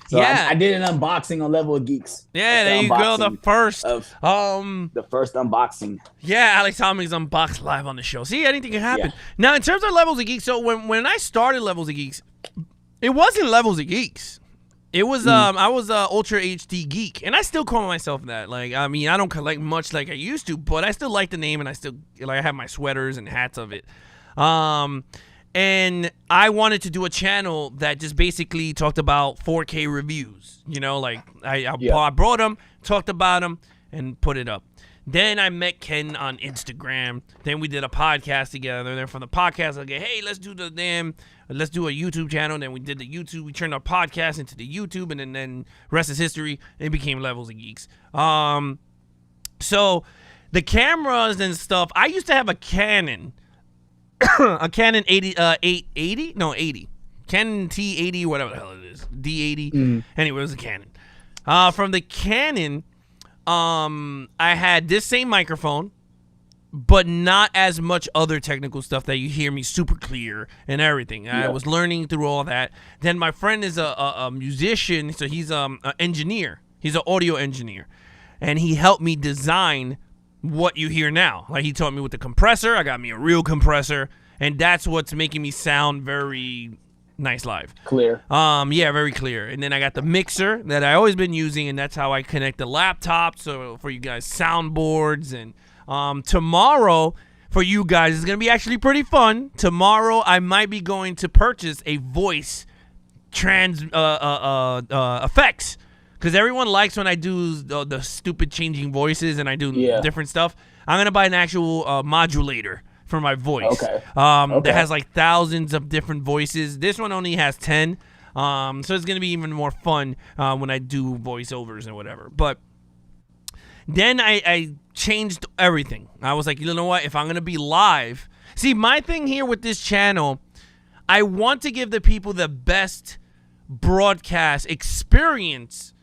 So yeah, I did an unboxing on Level of Geeks. Yeah, there you go. The first the first unboxing. Yeah, Alex Homing's unboxed live on the show. See, anything can happen. Yeah. Now, in terms of Levels of Geeks, so when I started Levels of Geeks, it wasn't Levels of Geeks. It was I was a Ultra HD geek, and I still call myself that. Like, I mean, I don't collect much like I used to, but I still like the name, and I still I have my sweaters and hats of it. And I wanted to do a channel that just basically talked about 4K reviews. You know, like I brought them, talked about them, and put it up. Then I met Ken on Instagram. Then we did a podcast together. Then from the podcast, I was like, hey, let's do a YouTube channel. Then we did the YouTube. We turned our podcast into the YouTube, and then rest is history. It became Levels of Geeks. So the cameras and stuff. I used to have a Canon, a Canon 880, no 80, Canon T80, whatever the hell it is, D80. Anyway, it was a Canon. From the Canon. I had this same microphone, but not as much other technical stuff that you hear me super clear and everything. I was learning through all that. Then my friend is a musician, so he's an engineer. He's an audio engineer, and he helped me design what you hear now. Like, he taught me with the compressor. I got me a real compressor, and that's what's making me sound very nice live. Clear. Yeah, very clear. And then I got the mixer that I always been using, and that's how I connect the laptop. So for you guys, soundboards. And tomorrow for you guys is gonna be actually pretty fun. Tomorrow I might be going to purchase a voice effects, because everyone likes when I do the stupid changing voices and I do different stuff. I'm gonna buy an actual modulator for my voice. That has like thousands of different voices. This one only has 10. So it's gonna be even more fun when I do voiceovers and whatever. But then I changed everything. I was like, you know what? If I'm gonna be live, see, my thing here with this channel, I want to give the people the best broadcast experience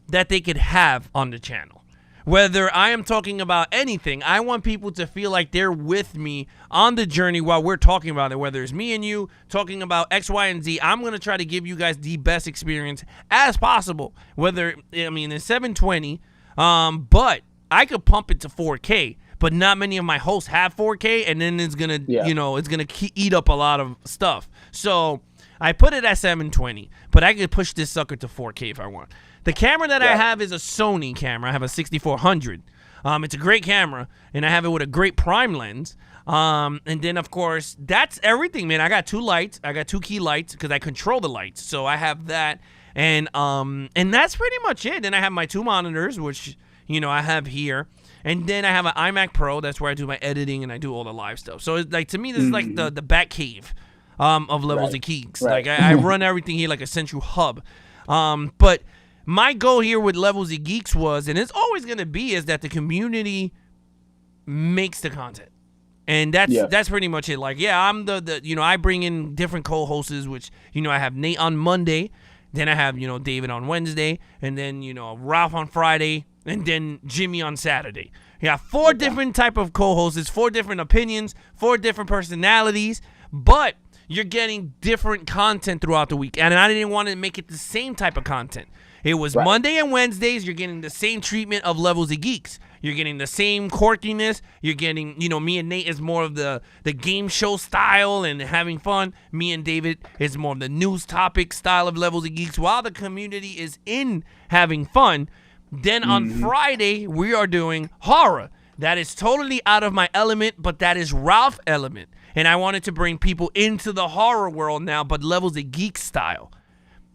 that they could have on the channel. Whether I am talking about anything, I want people to feel like they're with me on the journey while we're talking about it. Whether it's me and you talking about X, Y, and Z, I'm going to try to give you guys the best experience as possible. Whether, I mean, it's 720, but I could pump it to 4K. But not many of my hosts have 4K, and then it's going to, it's going to eat up a lot of stuff. So I put it at 720, but I could push this sucker to 4K if I want. The camera that I have is a Sony camera. I have a 6400. It's a great camera, and I have it with a great prime lens. And then, of course, that's everything, man. I got 2 lights. I got 2 key lights because I control the lights. So I have that, and that's pretty much it. Then I have my 2 monitors, which, I have here. And then I have an iMac Pro. That's where I do my editing and I do all the live stuff. So, it's like, to me, this is like the back cave of Levels of Geeks. Like, I run everything here like a central hub. But my goal here with Levels of Geeks was, and it's always going to be, is that the community makes the content. And that's pretty much it. Like, I'm the I bring in different co-hosts, which, I have Nate on Monday, then I have, David on Wednesday, and then, Ralph on Friday, and then Jimmy on Saturday. You got 4 different type of co-hosts, 4 different opinions, 4 different personalities, but you're getting different content throughout the week. And I didn't want to make it the same type of content. It was Monday and Wednesdays, you're getting the same treatment of Levels of Geeks. You're getting the same quirkiness. You're getting, me and Nate is more of the game show style and having fun. Me and David is more of the news topic style of Levels of Geeks, while the community is in having fun. Then on Friday, we are doing horror. That is totally out of my element, but that is Ralph's element. And I wanted to bring people into the horror world now, but Levels of Geeks style.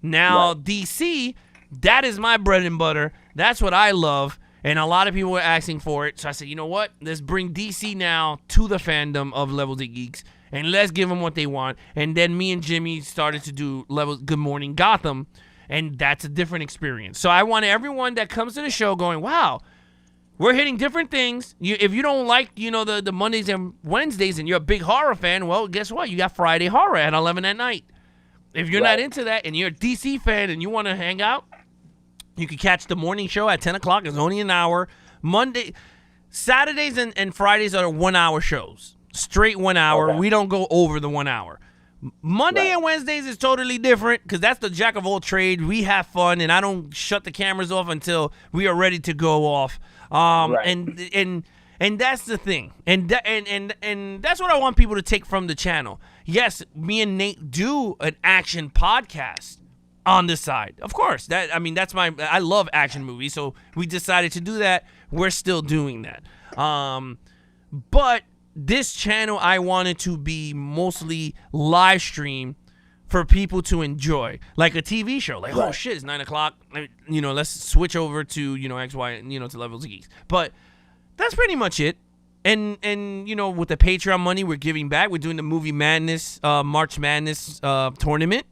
Now, DC, that is my bread and butter. That's what I love. And a lot of people were asking for it. So I said, you know what? Let's bring DC now to the fandom of Levels of Geeks. And let's give them what they want. And then me and Jimmy started to do Good Morning Gotham. And that's a different experience. So I want everyone that comes to the show going, wow, we're hitting different things. If you don't like, the Mondays and Wednesdays and you're a big horror fan, well, guess what? You got Friday Horror at 11 at night. If you're not into that and you're a DC fan and you want to hang out, you can catch the morning show at 10 o'clock. It's only an hour. Saturdays and Fridays are 1 hour shows. Straight 1 hour. Okay. We don't go over the 1 hour. Monday and Wednesdays is totally different because that's the jack of all trade. We have fun, and I don't shut the cameras off until we are ready to go off. And that's the thing. And that's what I want people to take from the channel. Yes, me and Nate do an action podcast on the side. Of course. I love action movies, so we decided to do that. We're still doing that. But this channel, I wanted to be mostly live stream for people to enjoy, like a TV show. Like, oh shit, it's 9 o'clock. Let's switch over to X, Y, to Levels of Geeks. But that's pretty much it. And with the Patreon money, we're giving back. We're doing the Movie Madness, March Madness tournament.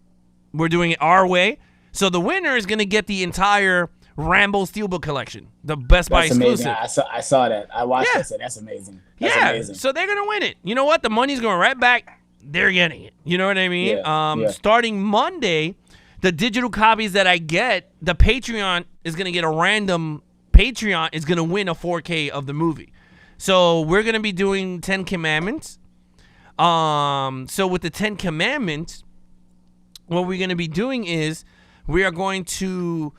We're doing it our way. So the winner is going to get the entire Rambo Steelbook collection, the Best Buy exclusive. I saw that. I watched it. That's amazing. That's amazing. So they're going to win it. You know what? The money's going right back. They're getting it. You know what I mean? Starting Monday, the digital copies that I get, the Patreon is going to get a random Patreon is going to win a 4K of the movie. So we're going to be doing 10 Commandments. So with the 10 Commandments, what we're going to be doing is we are going to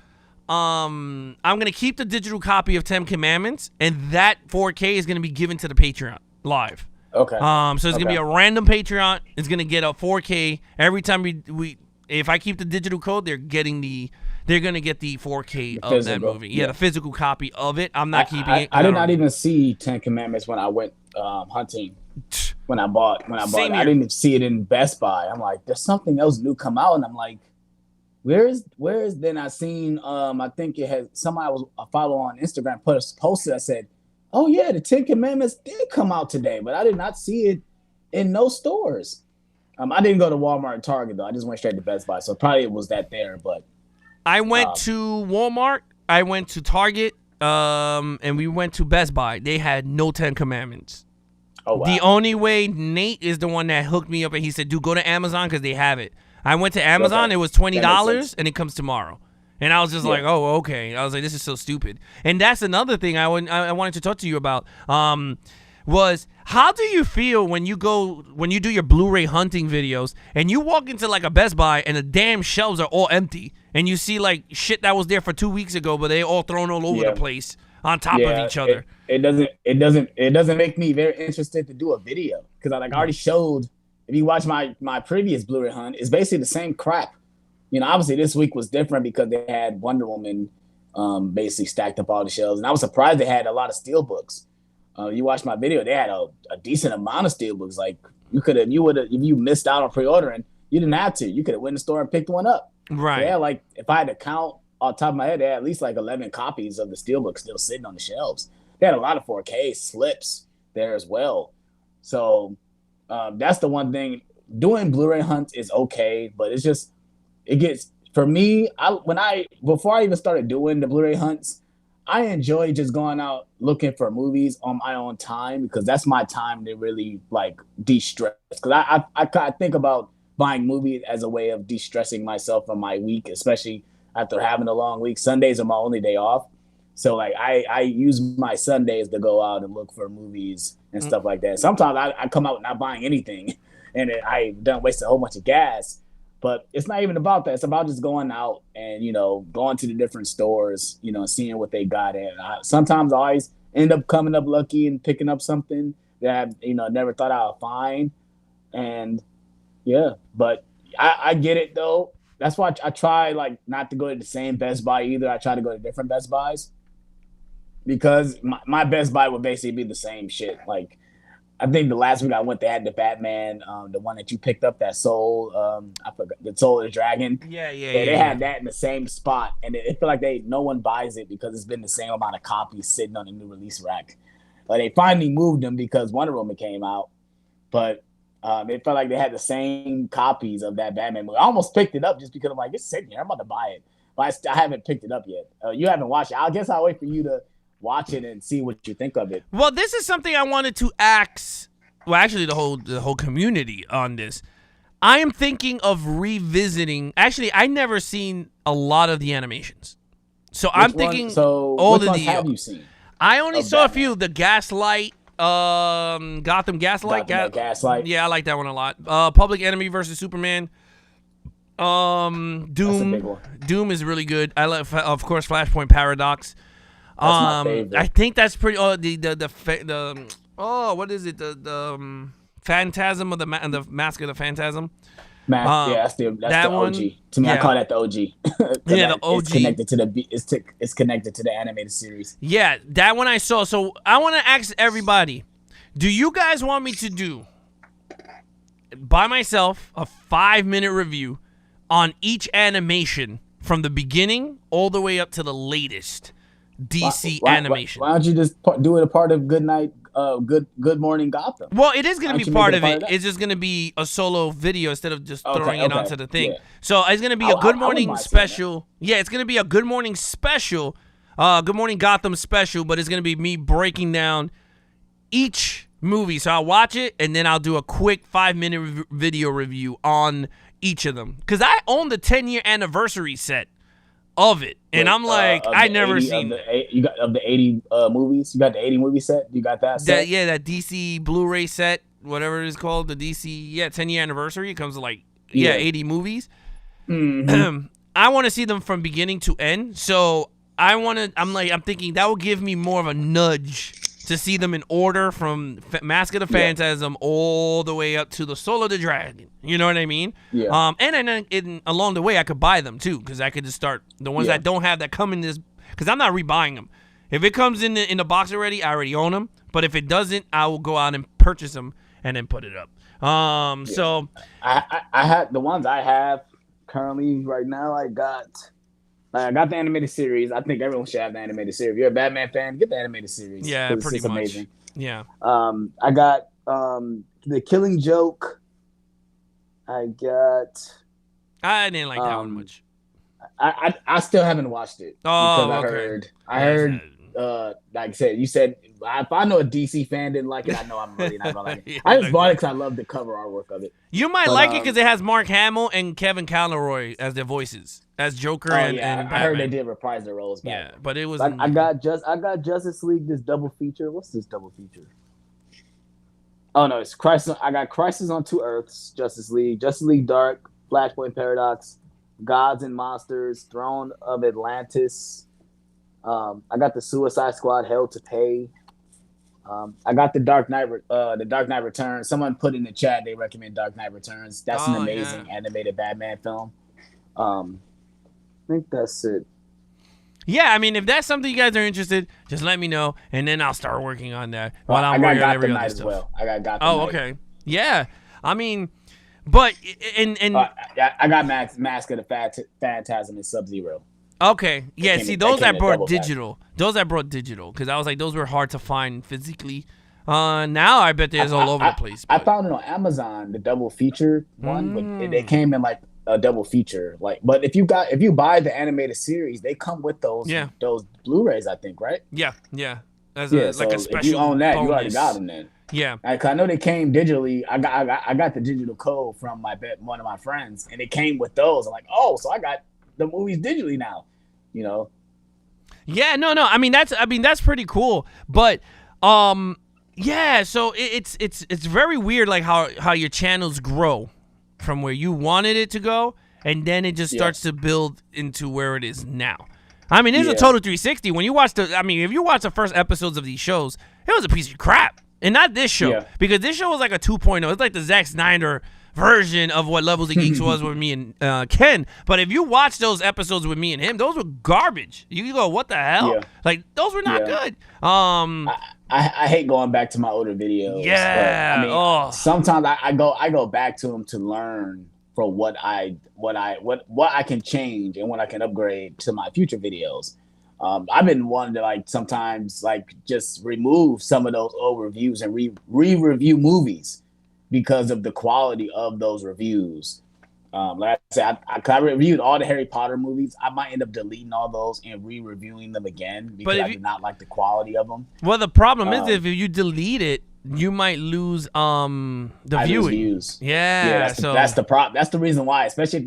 I'm going to keep the digital copy of 10 Commandments, and that 4K is going to be given to the Patreon live. Okay. So it's going to be a random Patreon. It's going to get a 4K every time we if I keep the digital code, they're going to get the 4K of that movie. Yeah, the physical copy of it. I'm not keeping it. I did not even see 10 Commandments when I went hunting. When I bought it, I didn't see it in Best Buy. I'm like, there's something else new come out, and I'm like, where is? Then I seen I think it has somebody I follow on Instagram put a poster that said, oh yeah, the 10 Commandments did come out today, but I did not see it in no stores. I didn't go to Walmart and Target though. I just went straight to Best Buy, so probably it was that there. But I went to Walmart, I went to Target, and we went to Best Buy. They had no 10 Commandments. Oh, wow. The only way, Nate is the one that hooked me up, and he said, dude, go to Amazon because they have it. I went to Amazon. It was $20, and it comes tomorrow. And I was just like, oh, okay. I was like, this is so stupid. And that's another thing I wanted to talk to you about was how do you feel when you do your Blu-ray hunting videos and you walk into like a Best Buy and the damn shelves are all empty and you see like shit that was there for 2 weeks ago, but they all thrown all over the place on top of each other. It doesn't make me very interested to do a video because I already showed. If you watch my previous Blu-ray hunt, it's basically the same crap. Obviously this week was different because they had Wonder Woman basically stacked up all the shelves, and I was surprised they had a lot of steelbooks. You watched my video; they had a decent amount of steelbooks. Like if you missed out on pre-ordering, you didn't have to. You could have went in the store and picked one up. Right. Yeah, like if I had to count off the top of my head, they had at least like 11 copies of the steelbook still sitting on the shelves. They had a lot of 4K slips there as well. So that's the one thing. Doing Blu-ray hunts is okay, but it gets for me. Before I even started doing the Blu-ray hunts, I enjoy just going out looking for movies on my own time because that's my time to really like de-stress. Because I think about buying movies as a way of de-stressing myself from my week, especially after having a long week. Sundays are my only day off. So like I use my Sundays to go out and look for movies and stuff like that. Sometimes I come out not buying anything and I done wasted a whole bunch of gas. But it's not even about that. It's about just going out and, going to the different stores, seeing what they got. And sometimes I always end up coming up lucky and picking up something that I, never thought I would find. And yeah, but I get it though. That's why I try like not to go to the same Best Buy either. I try to go to different Best Buys because my Best Buy would basically be the same shit. Like, I think the last week I went, they had the Batman, the one that you picked up, that Soul, I forgot, the Soul of the Dragon. Yeah. They had that in the same spot, and it feel like no one buys it because it's been the same amount of copies sitting on the new release rack. But they finally moved them because Wonder Woman came out, but it felt like they had the same copies of that Batman movie. I almost picked it up just because I'm like, it's sitting here, I'm about to buy it, but I haven't picked it up yet. You haven't watched it. I guess I'll wait for you to watch it and see what you think of it. Well, this is something I wanted to ask. Well, actually, the whole community on this. I am thinking of revisiting. Actually, I never seen a lot of the animations, so I'm thinking all which of ones the. Have you seen? I only saw Batman? a few. The Gaslight, Gotham Gaslight. Gaslight. Yeah, I like that one a lot. Public Enemy versus Superman. Doom. That's a big one. Doom is really good. I like, of course, Flashpoint Paradox. That's my favorite. I think that's pretty. Oh, what is it? The Phantasm of the Mask of the Phantasm. That's the OG. one, To me, I call that the OG. Yeah, the OG. It's connected to it's connected to the animated series. Yeah, that one I saw. So I want to ask everybody: do you guys want me to do by myself a 5-minute review on each animation from the beginning all the way up to the latest DC animation? Why don't you just do it a part of Good Morning Gotham? Well, it is going to be part of it. That? It's just going to be a solo video instead of just throwing it onto the thing. Yeah. So it's going to be a Good Morning special. Yeah, it's going to be a Good Morning special, Good Morning Gotham special, but it's going to be me breaking down each movie. So I'll watch it, and then I'll do a quick 5-minute video review on each of them. Because I own the 10-year anniversary set of it, and I'm like, I never seen you got of the 80 movies. You got the 80 movie set. You got that set? That DC Blu-ray set, whatever it is called, the DC 10-year anniversary. It comes to like 80 movies. Mm-hmm. I want to see them from beginning to end. So I'm thinking that will give me more of a nudge to see them in order from Mask of the Phantasm all the way up to the Soul of the Dragon. You know what I mean? Yeah. And then along the way, I could buy them too, because I could just start the ones that don't have that come in this, because I'm not rebuying them. If it comes in the box already, I already own them. But if it doesn't, I will go out and purchase them and then put it up. So I had the ones I have currently right now. I got the animated series. I think everyone should have the animated series. If you're a Batman fan, get the animated series. Yeah, pretty it's much. Amazing. Yeah. I got The Killing Joke. I didn't like that one much. I still haven't watched it. Oh, because I heard like I said, you said if I know a DC fan didn't like it, I know I'm really not gonna like it. I just bought it because I love the cover artwork of it. You might like it because it has Mark Hamill and Kevin Conroy as their voices, as Joker and Batman. I heard they did reprise their roles back. Yeah, but it was. I got Justice League, this double feature. What's this double feature? Oh no, it's Crisis. I got Crisis on Two Earths, Justice League Dark, Flashpoint Paradox, Gods and Monsters, Throne of Atlantis. I got the Suicide Squad, Hell to Pay. I got the Dark Knight Returns. Someone put in the chat they recommend Dark Knight Returns. That's an amazing animated Batman film. I think that's it. Yeah, I mean, if that's something you guys are interested, just let me know, and then I'll start working on that while I'm working on every other stuff. Well. I got Gotham Knight. Okay. Yeah. I mean, but I got Mask of the Phantasm and Sub-Zero. Okay. Yeah, see, those I brought digital. Those I brought digital because I was like, those were hard to find physically. Now I bet there's all over the place. I found it on Amazon, the double feature one, but it came in like a double feature. But if you buy the animated series, they come with those Blu-rays, I think, right? Yeah. As so like a special if you own that, bonus. you already got them then. Yeah. Cause I know they came digitally. I got the digital code from one of my friends, and it came with those. I'm like, oh, so I got the movies digitally now. You know. Yeah. No. I mean that's pretty cool. But Yeah, so it's very weird, like how your channels grow from where you wanted it to go, and then it just starts to build into where it is now. I mean, it's a total 360. When you watch if you watch the first episodes of these shows, it was a piece of crap. And not this show, because this show was like a 2.0. It's like the Zack Snyder version of what Levels of Geeks was with me and Ken. But if you watch those episodes with me and him, those were garbage. You go, what the hell? Yeah. Like, those were not good. I hate going back to my older videos. Yeah. But, I mean, sometimes I go back to them to learn for what I can change and what I can upgrade to my future videos. I've been wanting to like sometimes like just remove some of those old reviews and re-review movies because of the quality of those reviews. Like I said, I reviewed all the Harry Potter movies. I might end up deleting all those and re-reviewing them again because I do not like the quality of them. Well, the problem is if you delete it, you might lose the viewing. Views. Yeah, that's the problem. That's the reason why. Especially if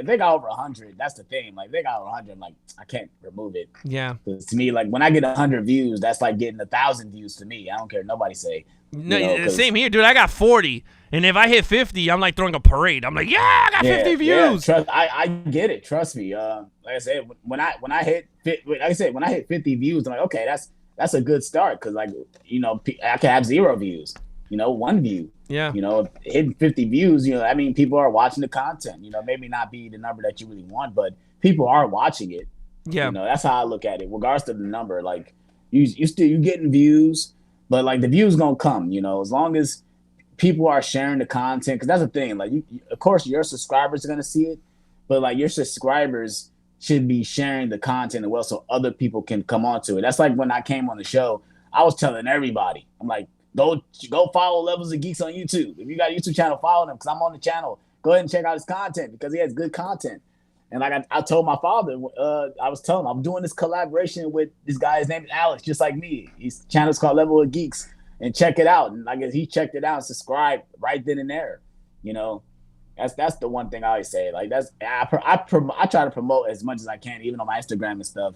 they got over 100. That's the thing. Like, if they got over 100, I'm like, I can't remove it. Yeah. Because to me, like when I get 100 views, that's like getting 1,000 views to me. I don't care what nobody say. No, same here, dude. I got 40, and if I hit 50, I'm like throwing a parade. I'm like, yeah, I got 50 views. Yeah, I get it. Trust me. Like I said, when I hit 50 views, I'm like, okay, that's a good start because, like, I can have 0 views, 1 view. Yeah. Hitting 50 views, I mean, people are watching the content. Maybe not be the number that you really want, but people are watching it. Yeah. That's how I look at it, regardless of the number. Like, you getting views, but like the views gonna come. As long as people are sharing the content, because that's the thing. Like, of course, your subscribers are gonna see it, but like your subscribers should be sharing the content as well so other people can come onto it. That's like when I came on the show, I was telling everybody, I'm like, go follow Levels of Geeks on YouTube. If you got a YouTube channel, follow them because I'm on the channel. Go ahead and check out his content because he has good content. And like I told my father, I was telling him, I'm doing this collaboration with this guy. His name is Alex, just like me. His channel's called Levels of Geeks. And check it out. And I guess he checked it out and subscribed right then and there. That's the one thing I always say. Like, I try to promote as much as I can, even on my Instagram and stuff,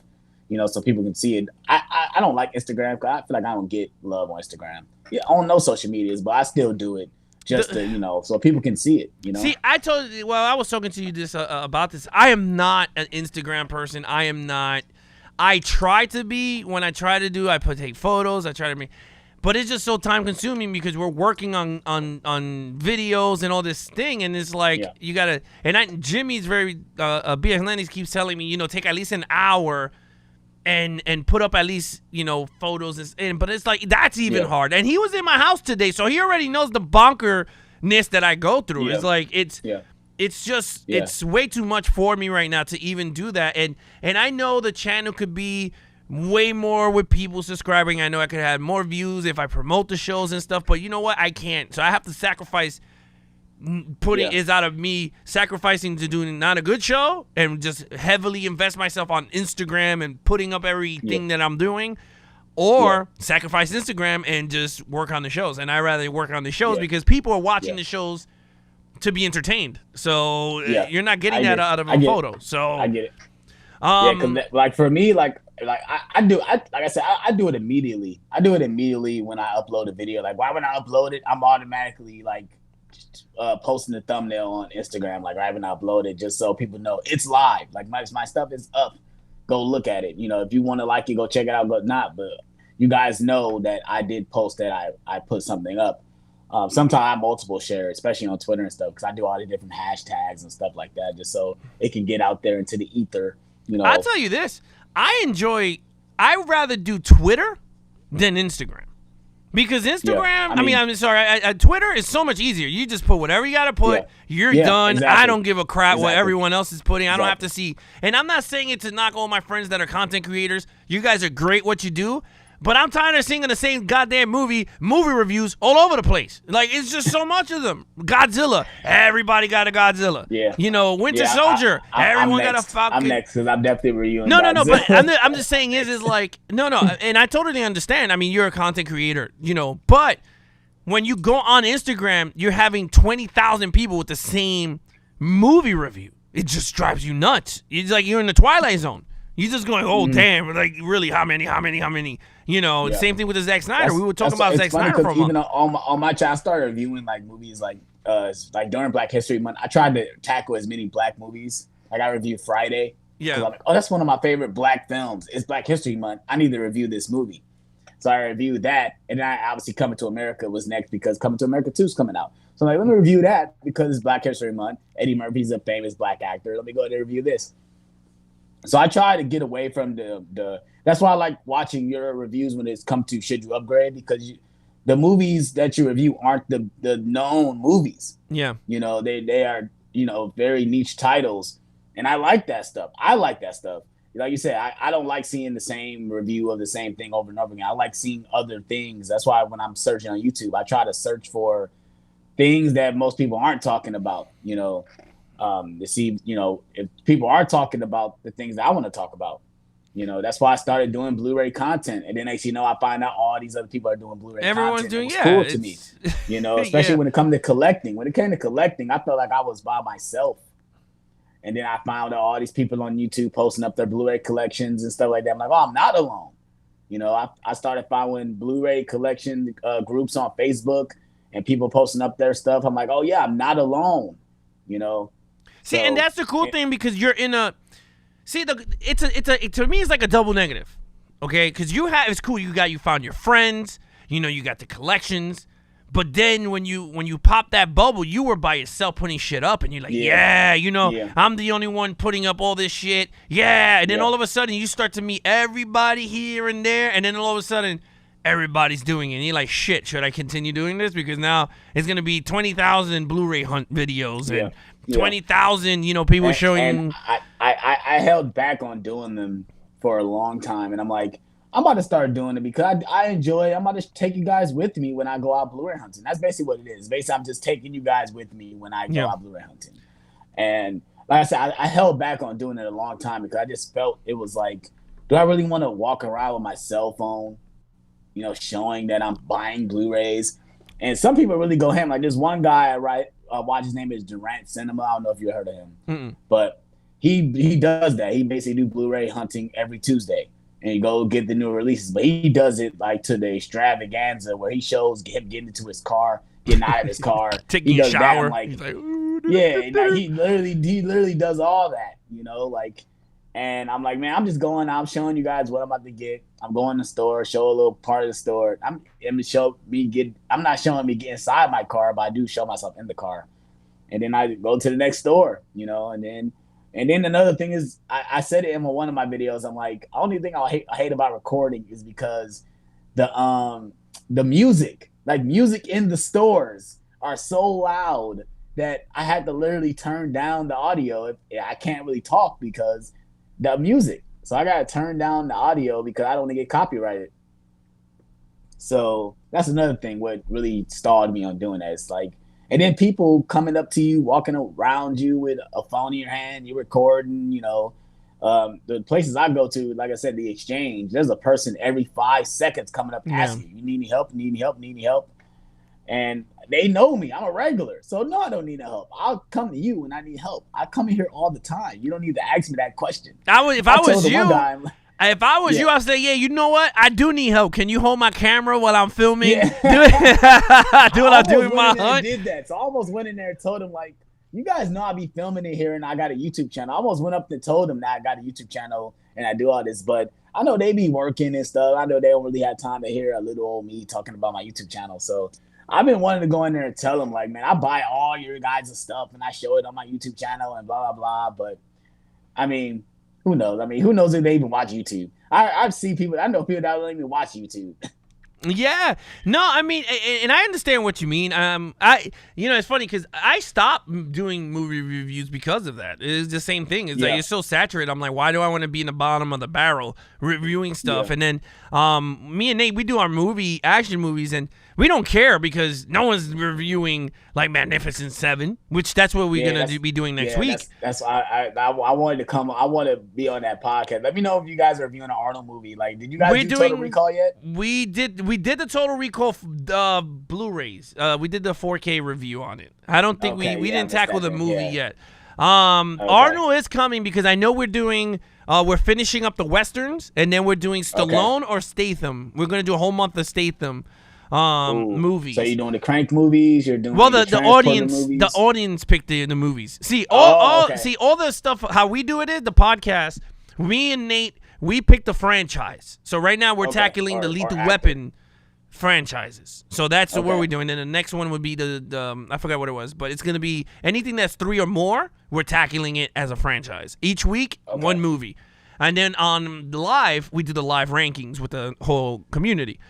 so people can see it. I don't like Instagram because I feel like I don't get love on Instagram. Yeah, on no social medias, but I still do it just to, so people can see it, See, I was talking to you about this. I am not an Instagram person. I am not. I try to be. When I try to do, take photos. I try to make. But it's just so time consuming because we're working on videos and all this thing, and it's like you gotta. And Jimmy's very B.S. Lenny's keeps telling me, take at least an hour, and put up at least photos and but it's like that's even hard. And he was in my house today, so he already knows the bonkerness that I go through. It's like it's just it's way too much for me right now to even do that. And I know the channel could be way more with people subscribing. I know I could have more views if I promote the shows and stuff, but you know what? I can't. So I have to sacrifice is out of me sacrificing to doing not a good show and just heavily invest myself on Instagram and putting up everything that I'm doing, or sacrifice Instagram and just work on the shows. And I rather work on the shows because people are watching the shows to be entertained. So you're not getting that out of a photo. So I get it. Cause like for me, like I do it immediately. I do it immediately when I upload a video. Like, why when I upload it, I'm automatically like posting the thumbnail on Instagram, like right when I upload it, just so people know it's live. Like my stuff is up. Go look at it. If you want to like it, go check it out. Go not, but you guys know that I did post that I put something up. Sometimes I multiple share, especially on Twitter and stuff, because I do all the different hashtags and stuff like that, just so it can get out there into the ether. I'll tell you this. I rather do Twitter than Instagram. Because Instagram, I'm sorry, Twitter is so much easier. You just put whatever you got to put. You're done. Exactly. I don't give a crap what everyone else is putting. I don't have to see. And I'm not saying it to knock all my friends that are content creators. You guys are great what you do. But I'm tired of seeing the same goddamn movie reviews all over the place. Like, it's just so much of them. Godzilla. Everybody got a Godzilla. Yeah. Winter Soldier. Everyone got a Falcon. I'm next because I'm definitely reviewing No, Godzilla. but I'm just saying is like, no. And I totally understand. I mean, you're a content creator, But when you go on Instagram, you're having 20,000 people with the same movie review. It just drives you nuts. It's like you're in the Twilight Zone. You're just going, oh damn, like really, how many? You know, Yeah. same thing with the Zack Snyder. We were talking about Zack Snyder for a even month. on my channel, I started reviewing like movies like during Black History Month. I tried to tackle as many Black movies. Like I reviewed Friday. Yeah. I'm like, oh, that's one of my favorite Black films. It's Black History Month. I need to review this movie. So I reviewed that, and then I obviously Coming to America was next because Coming to America 2 is coming out. So I'm like, let me review that because it's Black History Month. Eddie Murphy's a famous Black actor. Let me go ahead and review this. So I try to get away from the. That's why I like watching your reviews when it's come to Should You Upgrade, because the movies that you review aren't the known movies. Yeah. You know, they are, you know, very niche titles, and I like that stuff. Like you said, I don't like seeing the same review of the same thing over and over again. I like seeing other things. That's why when I'm searching on YouTube, I try to search for things that most people aren't talking about, you know, to see, you know, if people are talking about the things that I want to talk about. You know, that's why I started doing Blu-ray content. And then next, you know, I find out all these other people are doing Blu-ray Everyone's content. doing, it was yeah. cool to me. You know, especially Yeah. when it comes to collecting. When it came to collecting, I felt like I was by myself. And then I found out all these people on YouTube posting up their Blu-ray collections and stuff like that. I'm like, oh, I'm not alone. You know, I started following Blu-ray collection groups on Facebook and people posting up their stuff. I'm like, oh, yeah, I'm not alone, you know. See, and that's the cool thing because you're in a – see, to me, it's like a double negative, okay? Because it's cool. You found your friends. You know, you got the collections. But then when you pop that bubble, you were by yourself putting shit up, and you're like, I'm the only one putting up all this shit. Yeah, and then all of a sudden you start to meet everybody here and there, and then all of a sudden everybody's doing it. And you're like, shit, should I continue doing this? Because now it's gonna be 20,000 Blu-ray hunt videos and 20,000, you know, people showing. And I held back on doing them for a long time, and I'm like, I'm about to start doing it because I enjoy it. I'm about to take you guys with me when I go out Blu-ray hunting. That's basically what it is. Basically, I'm just taking you guys with me when I go out Blu-ray hunting. And like I said, I held back on doing it a long time because I just felt it was like, do I really want to walk around with my cell phone, you know, showing that I'm buying Blu-rays? And some people really go ham. Like there's one guy I watch, his name is Durant Cinema. I don't know if you heard of him, but he does that. He basically do Blu-ray hunting every Tuesday. And you go get the new releases. But he does it like to the extravaganza where he shows him getting into his car, getting out of his car. Taking a shower. Like, he's like, he literally does all that, you know, like, and I'm like, man, I'm just going out, showing you guys what I'm about to get. I'm going to the store, show a little part of the store. I'm not showing me get inside my car, but I do show myself in the car. And then I go to the next store, you know, and then another thing is, I said it in one of my videos. I'm like, the only thing I hate about recording is because the music in the stores are so loud that I had to literally turn down the audio. I can't really talk because the music. So I got to turn down the audio because I don't want to get copyrighted. So that's another thing what really stalled me on doing that. It's like, and then people coming up to you, walking around you with a phone in your hand, you're recording, you know. The places I go to, like I said, the exchange, there's a person every 5 seconds coming up asking you need any help, need any help, need any help. And they know me. I'm a regular. So, no, I don't need no help. I'll come to you when I need help. I come in here all the time. You don't need to ask me that question. If I was you, I'd say, yeah, you know what? I do need help. Can you hold my camera while I'm filming? Yeah. do what I'm doing my hunt. I did that. So I almost went in there and told him, like, you guys know I be filming it here and I got a YouTube channel. I almost went up and told them that I got a YouTube channel and I do all this. But I know they be working and stuff. I know they don't really have time to hear a little old me talking about my YouTube channel. So I've been wanting to go in there and tell them, like, man, I buy all your guys' stuff and I show it on my YouTube channel and blah, blah, blah. But, I mean, who knows? Who knows if they even watch YouTube? I see people. I know people that don't even watch YouTube. Yeah, no, I mean, and I understand what you mean. It's funny because I stopped doing movie reviews because of that. It's the same thing. It's like it's so saturated. I'm like, why do I want to be in the bottom of the barrel reviewing stuff? And then me and Nate, we do our action movies, and we don't care because no one's reviewing like Magnificent Seven, which that's what we're gonna be doing next week. That's why I wanted to come. I want to be on that podcast. Let me know if you guys are reviewing an Arnold movie. Like, did you guys do Total Recall yet? We did the Total Recall Blu-rays. We did the 4K review on it. I don't think we didn't tackle the movie yet. Arnold is coming because I know we're doing we're finishing up the westerns, and then we're doing Stallone or Statham. We're gonna do a whole month of Statham movies. So you're doing the Crank movies. You're doing the audience picked the movies. See all the stuff. How we do it is the podcast. Me and Nate, we picked the franchise. So right now we're tackling the Lethal Weapon franchises. So that's what we're doing. And the next one would be the I forgot what it was, but it's gonna be anything that's 3 or more. We're tackling it as a franchise. Each week, one movie. And then on the live, we do the live rankings with the whole community.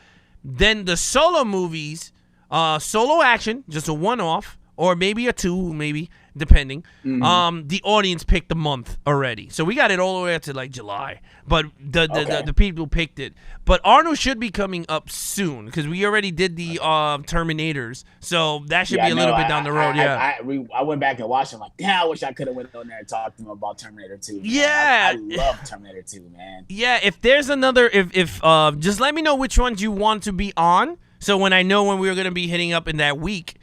Then the solo movies, solo action, just a one-off, or maybe a 2, maybe, depending. The audience picked the month already. So we got it all the way up to like July. But the people picked it. But Arnold should be coming up soon because we already did the Terminators. So that should be a little bit down the road. I went back and watched them like, damn, I wish I could have went on there and talked to them about Terminator 2. Man. Yeah. I love Terminator 2, man. Yeah, if there's another, if just let me know which ones you want to be on. So when I know when we're going to be hitting up in that week,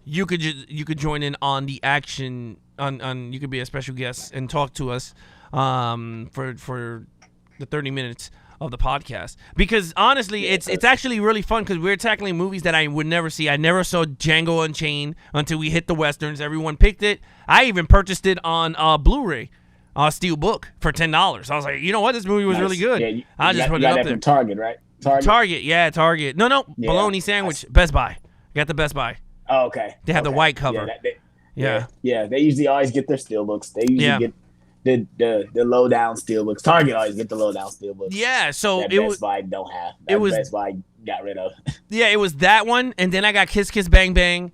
you could join in on the action on you could be a special guest and talk to us for the 30 minutes of the podcast, because honestly it's actually really fun because we're tackling movies that I would never see. I never saw Django Unchained until we hit the westerns. Everyone picked it. I even purchased it on Blu-ray Steelbook for $10. I was like, you know what, this movie was really good. Yeah, I just put it up there. From Target, right? Target. No, bologna sandwich. Best Buy. Got the Best Buy. Oh, okay. They have the white cover. Yeah. They usually always get their steelbooks. They usually get the low down steelbooks. Target always get the low down steelbooks. Yeah, so that Best Buy don't have. Best Buy got rid of. Yeah, it was that one, and then I got Kiss Kiss Bang Bang.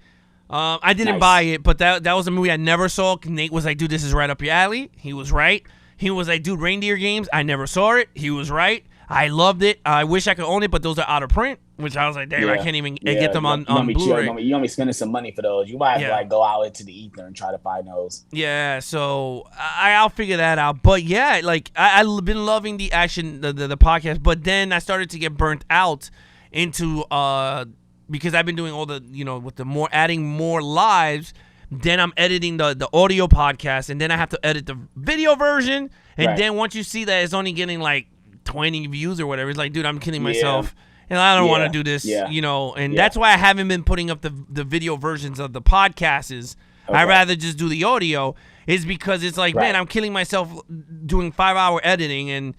I didn't buy it, but that was a movie I never saw. Nate was like, dude, this is right up your alley. He was right. He was like, dude, Reindeer Games. I never saw it. He was right. I loved it. I wish I could own it, but those are out of print, which I was like, damn, I can't even get them on Blu-ray. You're gonna be spending some money for those. You might have to like go out into the ether and try to find those. Yeah, so I'll figure that out. But yeah, like I've been loving the action, the podcast, but then I started to get burnt out into because I've been doing all the with the adding more lives. Then I'm editing the audio podcast, and then I have to edit the video version. And then once you see that it's only getting like 20 views or whatever, it's like, dude, I'm killing myself, and I don't want to do this, and that's why I haven't been putting up the video versions of the podcasts. I'd rather just do the audio, is because it's like, man, I'm killing myself doing 5-hour editing, and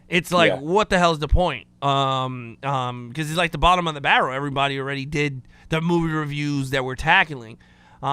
it's like, what the hell is the point? Because it's like the bottom of the barrel. Everybody already did the movie reviews that we're tackling. But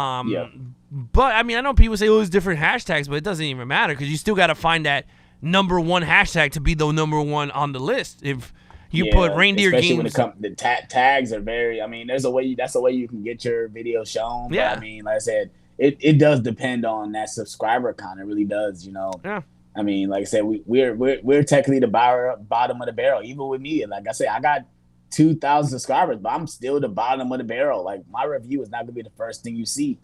I mean, I know people say, oh, it's different hashtags, but it doesn't even matter because you still got to find that number one hashtag to be the number one on the list. If you put Reindeer Games, when the tags are very. I mean, there's a way. That's a way you can get your video shown. But I mean, like I said, it does depend on that subscriber count. It really does. Yeah. I mean, like I said, we're technically the bottom of the barrel. Even with me, like I said, I got 2,000 subscribers, but I'm still the bottom of the barrel. Like my review is not gonna be the first thing you see.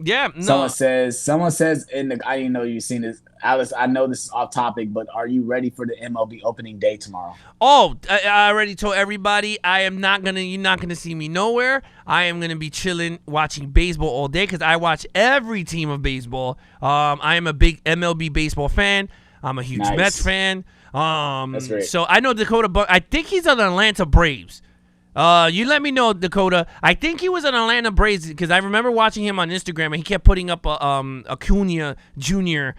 Yeah, no. Someone says I didn't know you've seen this. Alice, I know this is off topic, but are you ready for the MLB opening day tomorrow? Oh, I already told everybody you're not gonna see me nowhere. I am gonna be chilling, watching baseball all day because I watch every team of baseball. I am a big MLB baseball fan. I'm a huge Mets fan. That's great. So I know Dakota I think he's on the Atlanta Braves. You let me know, Dakota. I think he was an Atlanta Braves because I remember watching him on Instagram and he kept putting up Acuna Jr.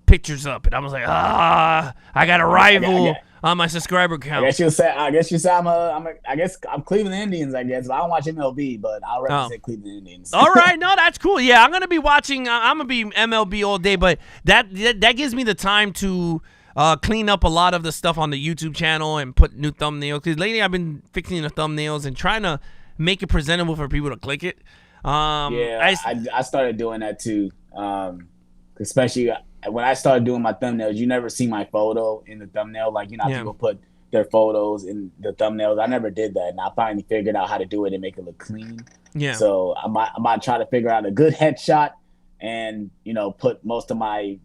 Pictures up, and I was like, I got a rival on my subscriber count. I guess you say I'm Cleveland Indians. I guess I don't watch MLB, but I'll represent Cleveland Indians. All right, no, that's cool. Yeah, I'm gonna be watching. I'm gonna be MLB all day, but that gives me the time to clean up a lot of the stuff on the YouTube channel and put new thumbnails. Because lately I've been fixing the thumbnails and trying to make it presentable for people to click it. I started doing that too. Especially when I started doing my thumbnails, you never see my photo in the thumbnail. Like, people put their photos in the thumbnails. I never did that. And I finally figured out how to do it and make it look clean. Yeah. So I might try to figure out a good headshot and, put most of my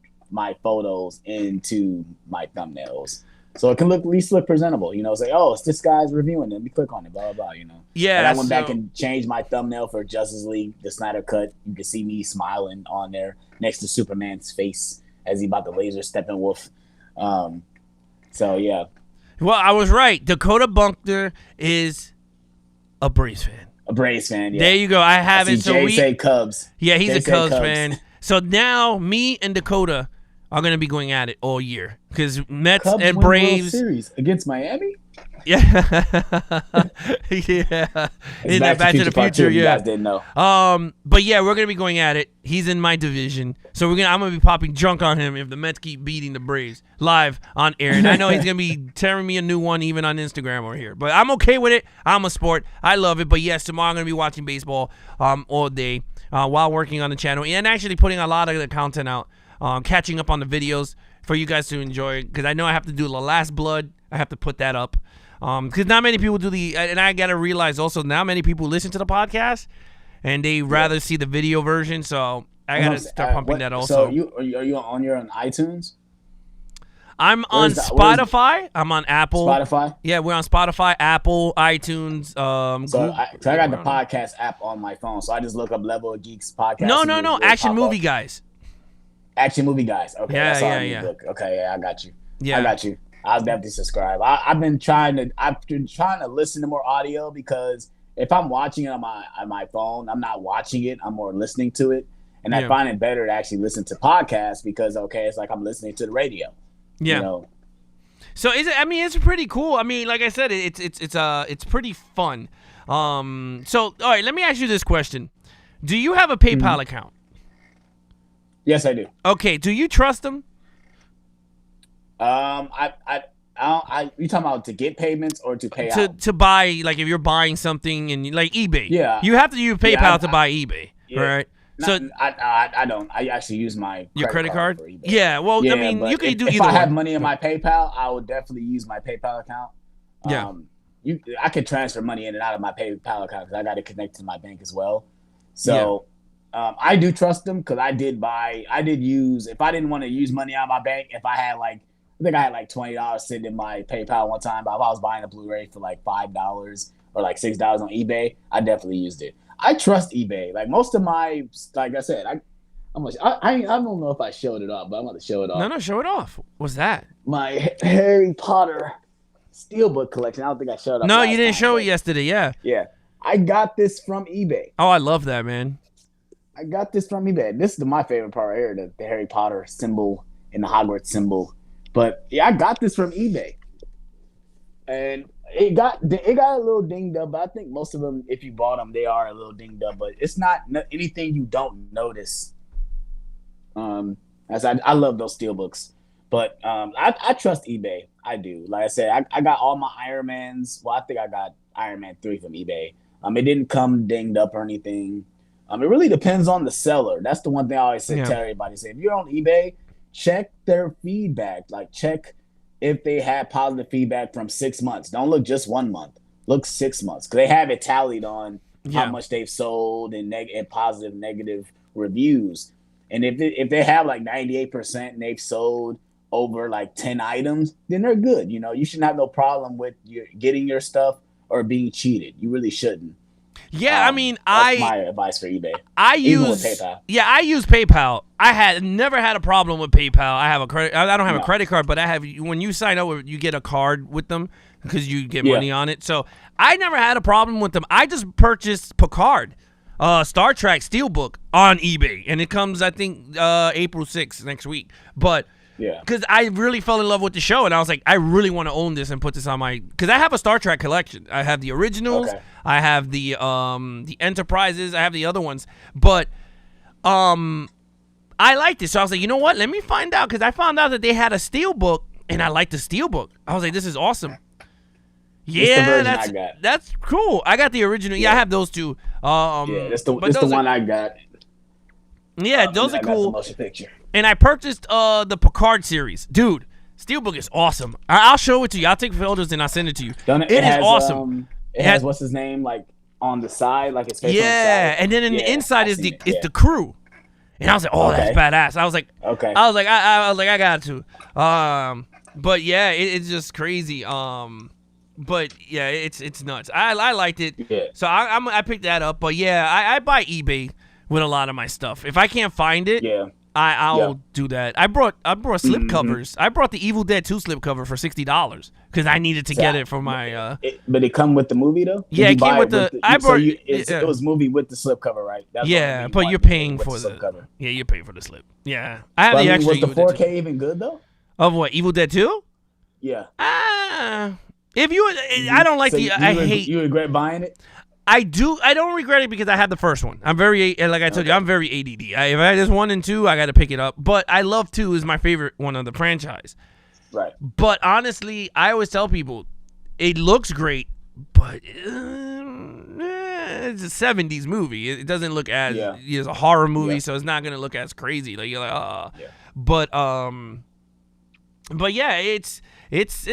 photos into my thumbnails. So it can at least look presentable. Say, oh, it's this guy's reviewing it. Let me click on it, blah, blah, blah, Yeah. And I went back and changed my thumbnail for Justice League, the Snyder Cut. You can see me smiling on there next to Superman's face as he about to laser Steppenwolf. So, yeah. Well, I was right. Dakota Bunkner is a Braves fan. A Braves fan, yeah. There you go. I have it. So Jay say Cubs. Yeah, he's Jay a Cubs Cubs fan. So now me and Dakota are going to be going at it all year because Mets Cubs and win Braves. World Series against Miami? Yeah. Yeah. In the Back to the Future, You yeah. guys didn't know. But yeah, we're gonna be going at it. He's in my division, so I'm gonna be popping junk on him if the Mets keep beating the Braves live on air. And I know he's gonna be tearing me a new one even on Instagram or here, but I'm okay with it. I'm a sport. I love it. But yes, tomorrow I'm gonna be watching baseball all day while working on the channel and actually putting a lot of the content out, catching up on the videos for you guys to enjoy. Because I know I have to do the Last Blood. I have to put that up. Because not many people do and I gotta realize also now many people listen to the podcast and they rather see the video version, so I gotta start pumping that also. So are you on iTunes? I'm on Spotify. I'm on Apple. Spotify? Yeah, we're on Spotify, Apple, iTunes. So I got the podcast app on my phone, so I just look up Level of Geeks podcast. No, Action Movie Guys. Action Movie Guys. Okay, yeah. Okay, yeah, I got you. Yeah, I got you. I'll definitely subscribe. I've been trying to listen to more audio because if I'm watching it on my phone, I'm not watching it. I'm more listening to it, and I find it better to actually listen to podcasts because it's like I'm listening to the radio. Yeah. So it's pretty cool. I mean, like I said, it's pretty fun. So all right, let me ask you this question: do you have a PayPal account? Yes, I do. Okay. Do you trust them? You talking about to get payments or to pay out? To buy, like if you're buying something and like eBay. Yeah. You have to use PayPal to buy eBay, right? I don't. I actually use my credit card. for eBay. Yeah. Well, I mean, you can do either. If I have money in my PayPal, I would definitely use my PayPal account. I could transfer money in and out of my PayPal account because I got to connect to my bank as well. So. I do trust them because I did use, if I didn't want to use money out of my bank, if I had I think I had like $20 sitting in my PayPal one time, but if I was buying a Blu-ray for like $5 or like $6 on eBay, I definitely used it. I trust eBay. Like most of my, like I said, I don't know if I showed it off, but I'm going to show it off. No, show it off. What's that? My Harry Potter Steelbook collection. I don't think I showed it off. No, you didn't show it yesterday, yeah. Yeah. I got this from eBay. Oh, I love that, man. I got this from eBay. This is my favorite part right here, the Harry Potter symbol and the Hogwarts symbol. But yeah, I got this from eBay, and it got a little dinged up. But I think most of them, if you bought them, they are a little dinged up. But it's not anything you don't notice. As I love those steelbooks, but I trust eBay. I do. Like I said, I got all my Iron Mans. Well, I think I got Iron Man 3 from eBay. It didn't come dinged up or anything. It really depends on the seller. That's the one thing I always say to everybody. Say, if you're on eBay, check their feedback. Like, check if they had positive feedback from 6 months. Don't look just 1 month. Look 6 months. Because they have it tallied on how much they've sold and positive, negative reviews. And if they have like 98% and they've sold over like 10 items, then they're good. You shouldn't have no problem with getting your stuff or being cheated. You really shouldn't. Yeah, I mean, that's my advice for eBay. Even with PayPal. Yeah, I use PayPal. I had never had a problem with PayPal. I don't have a credit card, but I have. When you sign up, you get a card with them because you get money on it. So I never had a problem with them. I just purchased Picard, Star Trek Steelbook on eBay, and it comes, I think, April 6th next week. But yeah, because I really fell in love with the show, and I was like, I really want to own this and put this on my. Because I have a Star Trek collection. I have the originals. Okay. I have the Enterprises. I have the other ones, but I liked it. So I was like, you know what? Let me find out, because I found out that they had a Steelbook, and I liked the Steelbook. I was like, this is awesome. Yeah, that's cool. I got the original. Yeah, I have those two. That's the one I got. Yeah, those are cool. The motion picture. And I purchased the Picard series. Dude, Steelbook is awesome. I'll show it to you. I'll take photos and I'll send it to you. It is awesome. It has what's his name, like on the side, like his face on the side. And then the inside is the crew. And I was like, oh, that's badass. I was like, I got to. But yeah, it's just crazy. But yeah, it's nuts. I liked it. Yeah. So I picked that up. But yeah, I buy eBay with a lot of my stuff. If I can't find it, Yeah. I'll do that. I brought slip covers. I brought the Evil Dead 2 slip cover for $60 because I needed to get it for my. But it come with the movie though. Yeah, it came with the. It was movie with the slipcover, right? That's yeah, but you're paying for the slipcover. Yeah, you're paying for the slip. Yeah, I have the extra. Was the 4K even good though? Of what, Evil Dead 2? Yeah. If you, I don't like I hate. You regret buying it? I do. I don't regret it because I had the first one. I'm very, like I told you, I'm very ADD. If I just 1 and 2, I got to pick it up. But I love 2 is my favorite one of the franchise. Right. But honestly, I always tell people, it looks great, but it's a 70s movie. It doesn't look as it's a horror movie, so it's not gonna look as crazy. Like you're like, But yeah, it's.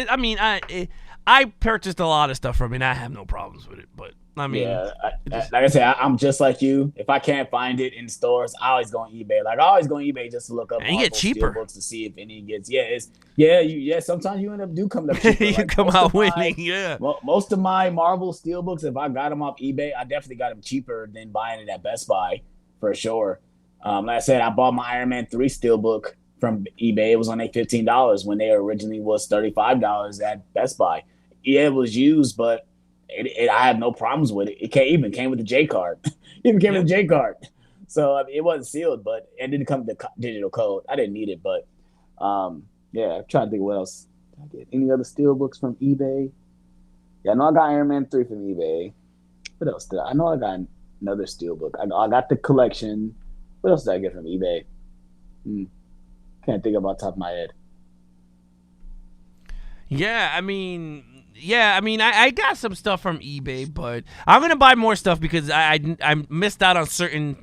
I mean, I purchased a lot of stuff from it. And I have no problems with it, but. I mean, like I said, I'm just like you. If I can't find it in stores, I always go on eBay. Like I always go on eBay just to look up. And you get cheaper books to see if any gets. Sometimes you come up cheaper. You like come out winning. Most of my Marvel steelbooks, if I got them off eBay, I definitely got them cheaper than buying it at Best Buy for sure. Like I said, I bought my Iron Man 3 steelbook from eBay. It was only $15 when they originally was $35 at Best Buy. Yeah, it was used, but. I have no problems with it. It came with the J card. With the J card. So it wasn't sealed, but it didn't come with the digital code. I didn't need it, but I'm trying to think what else. Did I get any other steelbooks from eBay? Yeah, I know I got Iron Man 3 from eBay. What else did I know I got another steelbook. I got the collection. What else did I get from eBay? Can't think about the top of my head. I got some stuff from eBay, but I'm gonna buy more stuff because I missed out on certain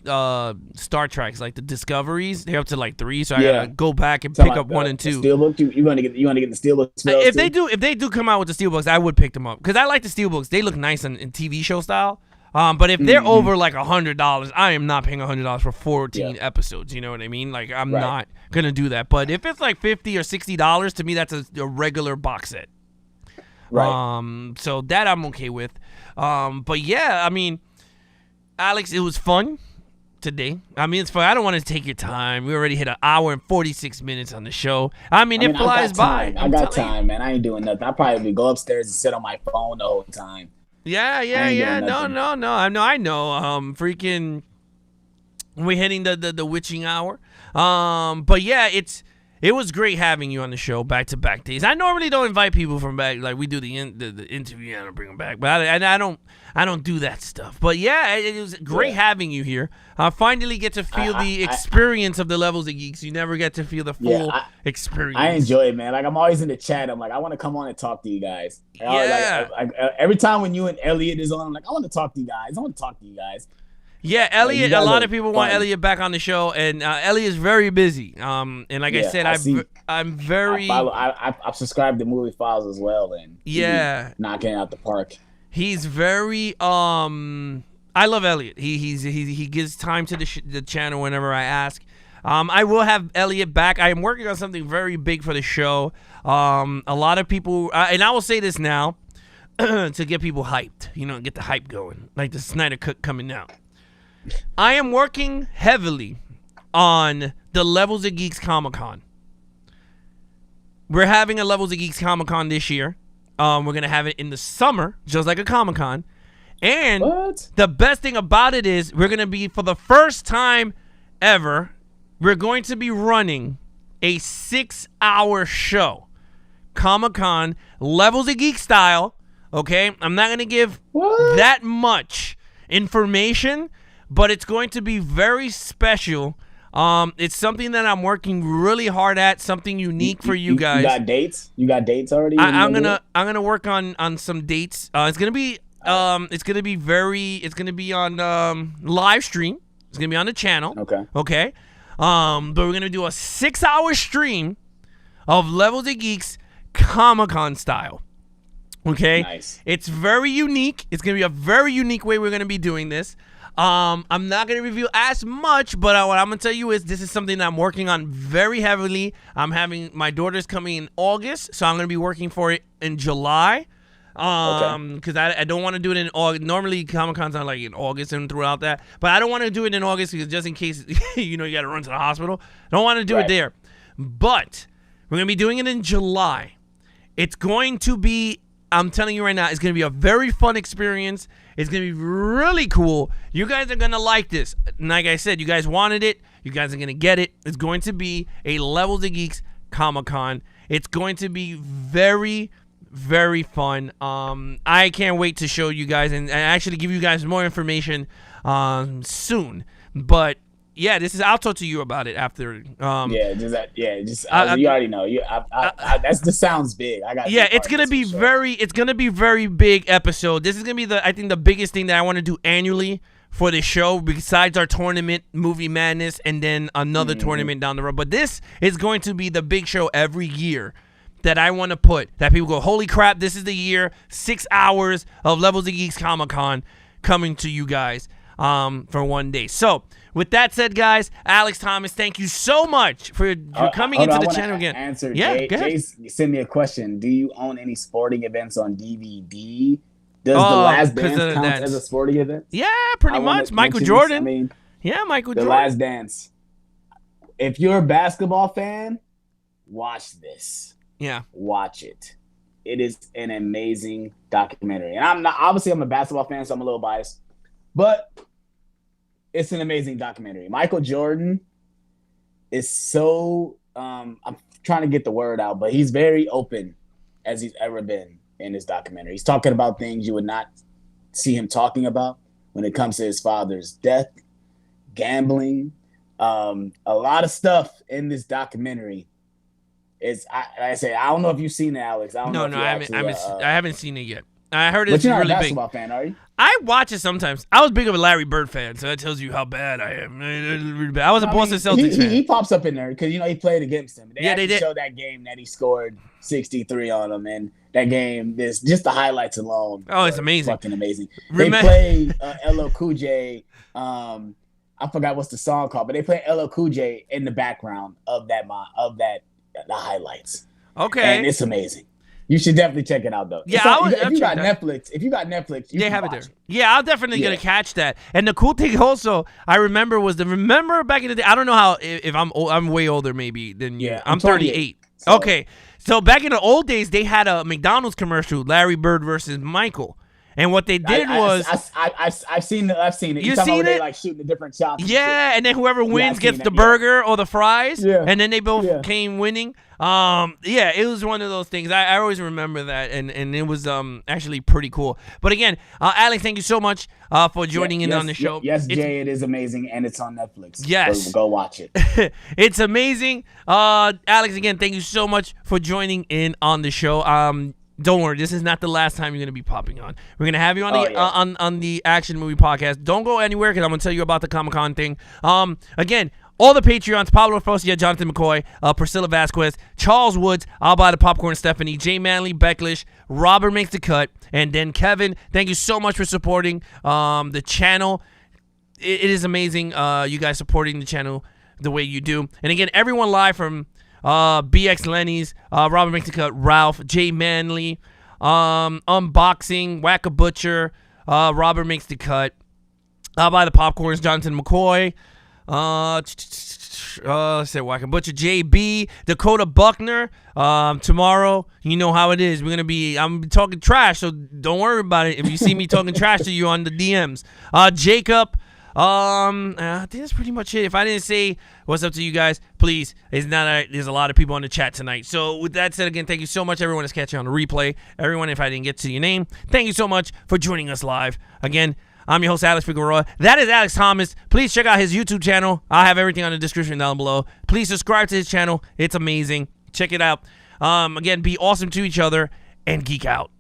Star Treks, like the Discoveries. They're up to like 3, so I gotta go back and pick up 1 and 2. Steelbook, you want to get the steelbooks? If they do come out with the steelbooks, I would pick them up because I like the steelbooks. They look nice in TV show style. But if they're over like $100, I am not paying $100 for 14 episodes. You know what I mean? Like I'm not gonna do that. But if it's like $50 or $60, to me that's a regular box set. Right. So that I'm okay with. But yeah, I mean, Alex, it was fun today. I mean, it's fun. I don't want to take your time. We already hit 1 hour and 46 minutes on the show. I mean, it flies by. I got time, man. I ain't doing nothing. I'll probably go upstairs and sit on my phone the whole time. Yeah. No. I know. Freaking, we're hitting the witching hour. But yeah, it was great having you on the show back-to-back days. I normally don't invite people from back, like we do the interview and I bring them back, but I don't do that stuff. But yeah, it was great having you here. I finally get to feel the experience of the Levels of Geeks. You never get to feel the full experience. I enjoy it, man. Like I'm always in the chat. I'm like, I want to come on and talk to you guys. Every time when you and Elliot is on, I'm like, I want to talk to you guys. Yeah, Elliot. A lot of people want Elliot back on the show, and Elliot is very busy. And like I said, I'm very. I've subscribed to Movie Files as well, and knocking out the park. He's very. I love Elliot. He gives time to the channel whenever I ask. I will have Elliot back. I am working on something very big for the show. A lot of people, and I will say this now, to get people hyped. Get the hype going, like the Snyder Cut coming out. I am working heavily on the Levels of Geeks Comic-Con. We're having a Levels of Geeks Comic-Con this year. We're going to have it in the summer, just like a Comic-Con. And the best thing about it is we're going to be, for the first time ever, we're going to be running a 6-hour show. Comic-Con, Levels of Geeks style. Okay? I'm not going to give that much information, but it's going to be very special. It's something that I'm working really hard at, something unique for you guys. You got dates? You got dates already? I'm gonna work on some dates. It's gonna be on live stream. It's gonna be on the channel. Okay. But we're gonna do a 6-hour stream of Levels of Geeks Comic-Con style. Okay. Nice. It's very unique. It's gonna be a very unique way we're gonna be doing this. I'm not gonna review as much, but what I'm gonna tell you is this is something that I'm working on very heavily. I'm having my daughter's coming in August, so I'm gonna be working for it in July. Because I don't want to do it in August. Normally Comic-Con's not like in August and throughout that, but I don't want to do it in August because just in case you got to run to the hospital. I don't want to do it there. But we're gonna be doing it in July. It's going to be, I'm telling you right now, it's going to be a very fun experience. It's going to be really cool. You guys are going to like this. And like I said, you guys wanted it. You guys are going to get it. It's going to be a Levels of Geeks Comic-Con. It's going to be very, very fun. I can't wait to show you guys and actually give you guys more information soon. But yeah, I'll talk to you about it after. You already know. This sounds big. It's gonna be it's gonna be very big episode. This is gonna be I think the biggest thing that I want to do annually for the show, besides our tournament, Movie Madness, and then another tournament down the road. But this is going to be the big show every year that I want to put. That people go, holy crap! This is the year. 6 hours of Levels of Geeks Comic-Con coming to you guys for one day. So. With that said, guys, Alex Thomas, thank you so much for coming into the channel again. Jay sent me a question. Do you own any sporting events on DVD? Does The Last Dance count as a sporting event? Yeah, pretty much. Michael Jordan. Michael Jordan. The Last Dance. If you're a basketball fan, watch this. Yeah. Watch it. It is an amazing documentary. And I'm a basketball fan, so I'm a little biased. But it's an amazing documentary. Michael Jordan is so I'm trying to get the word out, but he's very open as he's ever been in this documentary. He's talking about things you would not see him talking about when it comes to his father's death, gambling, a lot of stuff in this documentary. I don't know if you've seen it, Alex. I haven't seen it yet. I heard it's really big. But you're not a basketball fan, are you? I watch it sometimes. I was big of a Larry Bird fan, so that tells you how bad I am. I was a Boston Celtics fan. He pops up in there because he played against him. They did show that game that he scored 63 on him, and that game, just the highlights alone. Oh, it's amazing, fucking amazing. They play LL Cool J. I forgot what's the song called, but they play LL Cool J in the background of the highlights. Okay, and it's amazing. You should definitely check it out, though. Yeah, if you got Netflix, they have it there. Yeah, I'll definitely gonna catch that. And the cool thing also, I remember back in the day. I don't know how if I'm way older maybe than you. I'm 38. So. Okay, so back in the old days, they had a McDonald's commercial, Larry Bird versus Michael. And what they did was I've seen it. You seen it? They like shooting the different shots. Yeah, and then whoever wins gets the burger or the fries. Yeah. And then they both came winning. It was one of those things. I always remember that, and it was actually pretty cool. But again, Alex, thank you so much for joining in on the show. Yes, Jay, it is amazing, and it's on Netflix. Yes, go watch it. It's amazing. Alex, again, thank you so much for joining in on the show. Don't worry, this is not the last time you're going to be popping on. We're going to have you on on the Action Movie Podcast. Don't go anywhere because I'm going to tell you about the Comic-Con thing. Again, all the Patreons, Pablo Focia, Jonathan McCoy, Priscilla Vasquez, Charles Woods, I'll Buy the Popcorn, Stephanie, Jay Manley, Becklish, Robert Makes the Cut, and then Kevin. Thank you so much for supporting the channel. It is amazing you guys supporting the channel the way you do. And again, everyone live from BX Lenny's, Robert Makes the Cut, Ralph, Jay Manley, Unboxing, Whack a Butcher, Robert Makes the Cut, I'll Buy the Popcorns, Jonathan McCoy, let's say Whack a Butcher, JB, Dakota Buckner. Tomorrow, you know how it is. I'm talking trash, so don't worry about it if you see me talking trash to you on the DMs. Jacob. I think that's pretty much it. If I didn't say what's up to you guys, please. There's a lot of people on the chat tonight. So with that said, again, thank you so much, everyone that's catching on the replay. Everyone, if I didn't get to your name, thank you so much for joining us live. Again, I'm your host, Alex Figueroa. That is Alex Thomas. Please check out his YouTube channel. I'll have everything on the description down below. Please subscribe to his channel. It's amazing. Check it out. Again, be awesome to each other and geek out.